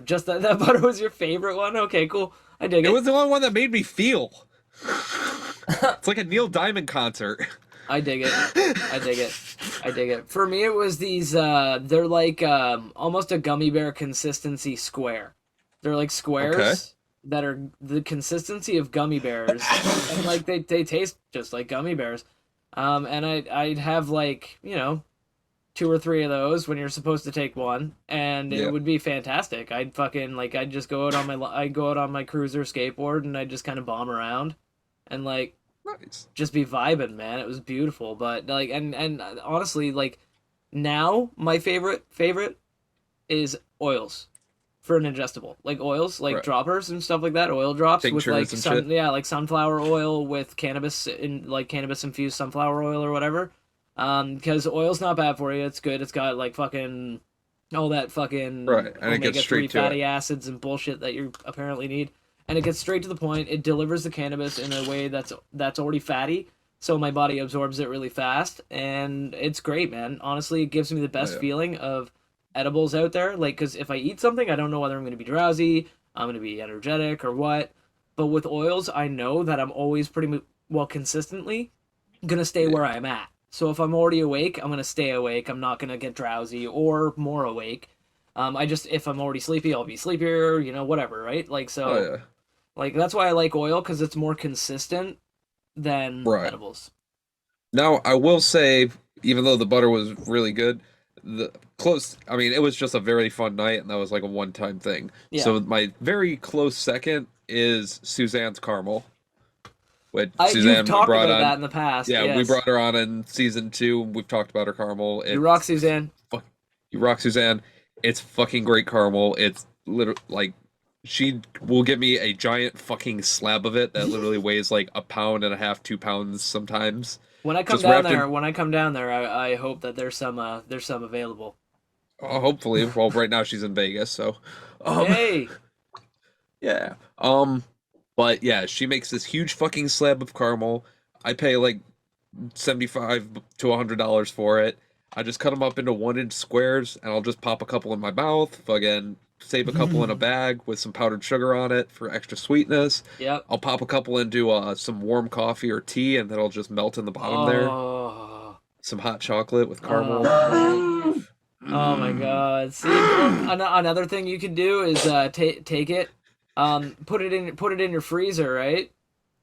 Speaker 1: Just that butter was your favorite one? Okay, cool. I dig it.
Speaker 2: It was the only one that made me feel. It's like a Neil Diamond concert.
Speaker 1: I dig it. For me, it was these, they're like almost a gummy bear consistency square. They're like squares that are the consistency of gummy bears. And like they taste just like gummy bears. And I'd have like, 2 or 3 of those when you're supposed to take one, and it would be fantastic. I'd just go out on my cruiser skateboard and I'd just kind of bomb around. And like, just be vibing, man. It was beautiful. But like, and honestly, like, now my favorite is oils. for an ingestible, like oils, like
Speaker 2: Right.
Speaker 1: droppers and stuff like that, oil drops with
Speaker 2: Tinctures
Speaker 1: like
Speaker 2: and shit.
Speaker 1: like sunflower oil with cannabis cannabis infused sunflower oil or whatever. Because oil's not bad for you. It's good. It's got like fucking all that fucking
Speaker 2: Right, and it gets
Speaker 1: omega-3
Speaker 2: straight to
Speaker 1: fatty
Speaker 2: it.
Speaker 1: acids and bullshit that you apparently need. And it gets straight to the point. It delivers the cannabis in a way that's already fatty, so my body absorbs it really fast, and it's great, man. Honestly, it gives me the best
Speaker 2: yeah.
Speaker 1: feeling of edibles out there. Like, because if I eat something, I don't know whether I'm going to be drowsy, I'm going to be energetic, or what. But with oils, I know that I'm always consistently going to stay where I'm at. So if I'm already awake, I'm going to stay awake. I'm not going to get drowsy or more awake. If I'm already sleepy, I'll be sleepier, whatever, right? Like, so,
Speaker 2: Oh yeah.
Speaker 1: like, that's why I like oil, because it's more consistent than
Speaker 2: Right.
Speaker 1: edibles.
Speaker 2: Now, I will say, even though the butter was really good, it was just a very fun night, and that was like a one-time thing.
Speaker 1: Yeah.
Speaker 2: So my very close second is Suzanne's caramel. Which
Speaker 1: You've
Speaker 2: Suzanne
Speaker 1: talked
Speaker 2: brought
Speaker 1: about
Speaker 2: on.
Speaker 1: that in the past.
Speaker 2: Yeah,
Speaker 1: yes.
Speaker 2: we brought her on in season 2. We've talked about her caramel.
Speaker 1: You rock, Suzanne.
Speaker 2: You rock, Suzanne. It's fucking great caramel. It's literally like she will give me a giant fucking slab of it that literally weighs like 1.5 pounds, 2 pounds sometimes.
Speaker 1: When I come
Speaker 2: Just
Speaker 1: down
Speaker 2: wrapped
Speaker 1: there,
Speaker 2: in-
Speaker 1: I hope that there's some available.
Speaker 2: Hopefully, well, right now she's in Vegas, so.
Speaker 1: Hey,
Speaker 2: Yeah. But yeah, she makes this huge fucking slab of caramel. I pay like $75 to $100 for it. I just cut them up into 1-inch squares, and I'll just pop a couple in my mouth. Fucking save a couple in a bag with some powdered sugar on it for extra sweetness.
Speaker 1: yep.
Speaker 2: I'll pop a couple into some warm coffee or tea, and then I'll just melt in the bottom there.
Speaker 1: Oh,
Speaker 2: Some hot chocolate with caramel.
Speaker 1: oh my God! See, another thing you could do is take it, put it in your freezer, right?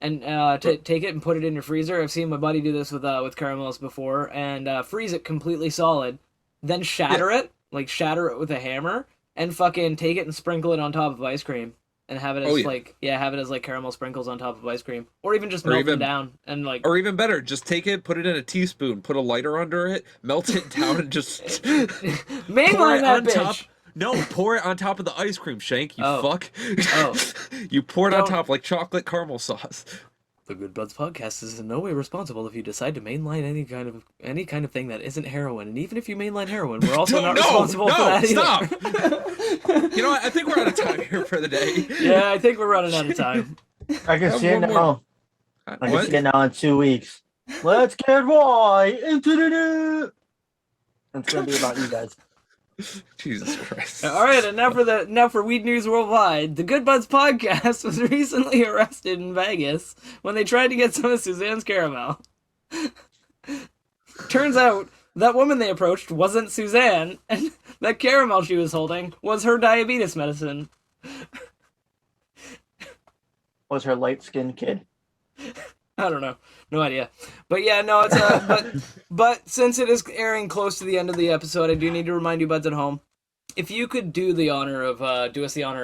Speaker 1: And take it and put it in your freezer. I've seen my buddy do this with caramels before, and freeze it completely solid, then shatter it with a hammer, and fucking take it and sprinkle it on top of ice cream, and have it as caramel sprinkles on top of ice cream, or even just melt them down and like.
Speaker 2: Or even better, just take it, put it in a teaspoon, put a lighter under it, melt it down, and just
Speaker 1: Mainline that bitch.
Speaker 2: top. No, pour it on top of the ice cream, Shank. You fuck.
Speaker 1: Oh.
Speaker 2: You pour it on top like chocolate caramel sauce.
Speaker 1: The Good Budz podcast is in no way responsible if you decide to mainline any kind of thing that isn't heroin, and even if you mainline heroin, we're also not responsible for that
Speaker 2: stop.
Speaker 1: either.
Speaker 2: You know what? I think we're out of time here for the day.
Speaker 1: Yeah, I think we're running out of time.
Speaker 5: I can see it
Speaker 2: one
Speaker 5: now.
Speaker 2: more.
Speaker 5: I can see it now in 2 weeks. Let's get right into the new. It's gonna be about you guys.
Speaker 2: Jesus Christ.
Speaker 1: All right, and now for Weed News Worldwide. The Good Budz podcast was recently arrested in Vegas when they tried to get some of Suzanne's caramel. Turns out that woman they approached wasn't Suzanne, and that caramel she was holding was her diabetes medicine.
Speaker 5: Was her light-skinned kid?
Speaker 1: I don't know. No idea. But yeah, no, it's but since it is airing close to the end of the episode, I do need to remind you buds at home. If you could do us the honor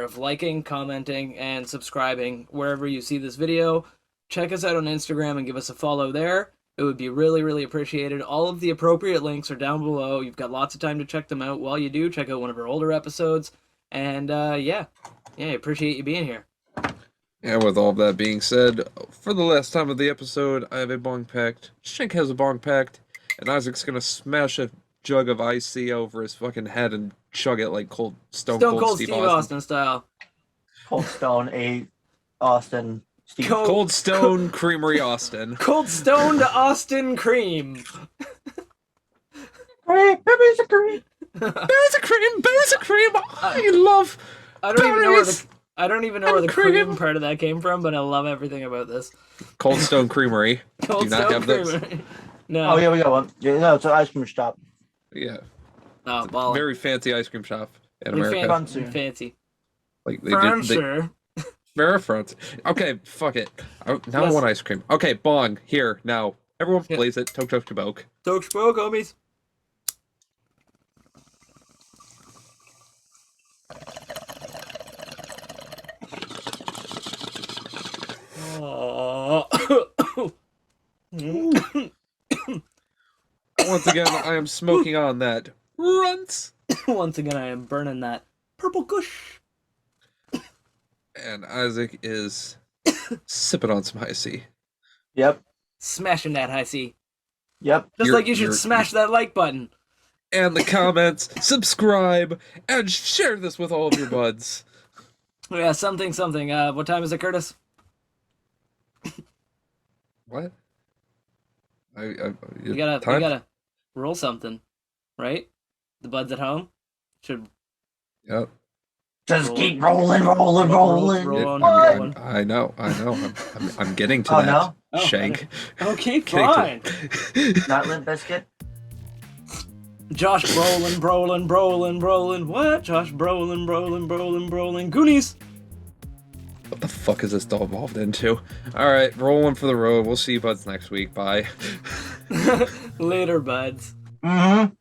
Speaker 1: of liking, commenting, and subscribing wherever you see this video. Check us out on Instagram and give us a follow there. It would be really, really appreciated. All of the appropriate links are down below. You've got lots of time to check them out. While you do, check out one of our older episodes. And yeah, I appreciate you being here.
Speaker 2: And with all that being said, for the last time of the episode, I have a bong packed. Shank has a bong packed, and Isaac's gonna smash a jug of IC over his fucking head and chug it like Stone Cold Steve Austin
Speaker 1: style.
Speaker 5: Cold Stone A. Austin. Steve.
Speaker 2: Cold Stone Creamery Austin.
Speaker 1: Cold Stone to Austin Cream.
Speaker 5: Hey, baby's a cream.
Speaker 2: There's a cream. I love.
Speaker 1: I don't even know where the cream part of that came from, but I love everything about this.
Speaker 2: Cold Stone Creamery.
Speaker 1: Cold
Speaker 2: Do you not
Speaker 1: Stone
Speaker 2: have those?
Speaker 1: Creamery. No.
Speaker 5: Oh yeah, we got one. Yeah, no, it's an ice cream shop.
Speaker 2: Yeah.
Speaker 1: Oh, baller.
Speaker 2: Very fancy ice cream shop in
Speaker 1: Like
Speaker 2: America.
Speaker 5: Fancy.
Speaker 1: Fancy.
Speaker 2: Like
Speaker 1: Fancy.
Speaker 2: very fancy. Okay, fuck it. I
Speaker 1: Yes.
Speaker 2: want ice cream. Okay, bong here now. Everyone plays it. Tok tok tabok.
Speaker 1: Tok spoke, homies.
Speaker 2: Once again, I am smoking on that Runtz.
Speaker 1: Once again, I am burning that purple Kush.
Speaker 2: And Isaac is sipping on some high C.
Speaker 5: Yep.
Speaker 1: Smashing that high C.
Speaker 5: Yep.
Speaker 1: Just
Speaker 2: You're-
Speaker 1: like you should
Speaker 2: you're-
Speaker 1: smash that like button.
Speaker 2: And the comments, subscribe, and share this with all of your buds.
Speaker 1: Yeah, something. What time is it, Curtis?
Speaker 2: What?
Speaker 1: We gotta roll something, right? The buds at home should
Speaker 2: Yep.
Speaker 5: Just keep rolling.
Speaker 1: roll on.
Speaker 2: I know. I'm getting to
Speaker 5: Oh,
Speaker 2: that.
Speaker 5: no?
Speaker 1: Oh,
Speaker 2: Shank.
Speaker 1: Okay,
Speaker 2: Getting to
Speaker 1: fine.
Speaker 2: that.
Speaker 5: Not Limp Bizkit.
Speaker 1: Josh Brolin. What? Josh Brolin. Goonies.
Speaker 2: What the fuck is this all evolved into? Alright, rolling for the road. We'll see you buds next week. Bye.
Speaker 1: Later, buds.
Speaker 5: Mm-hmm.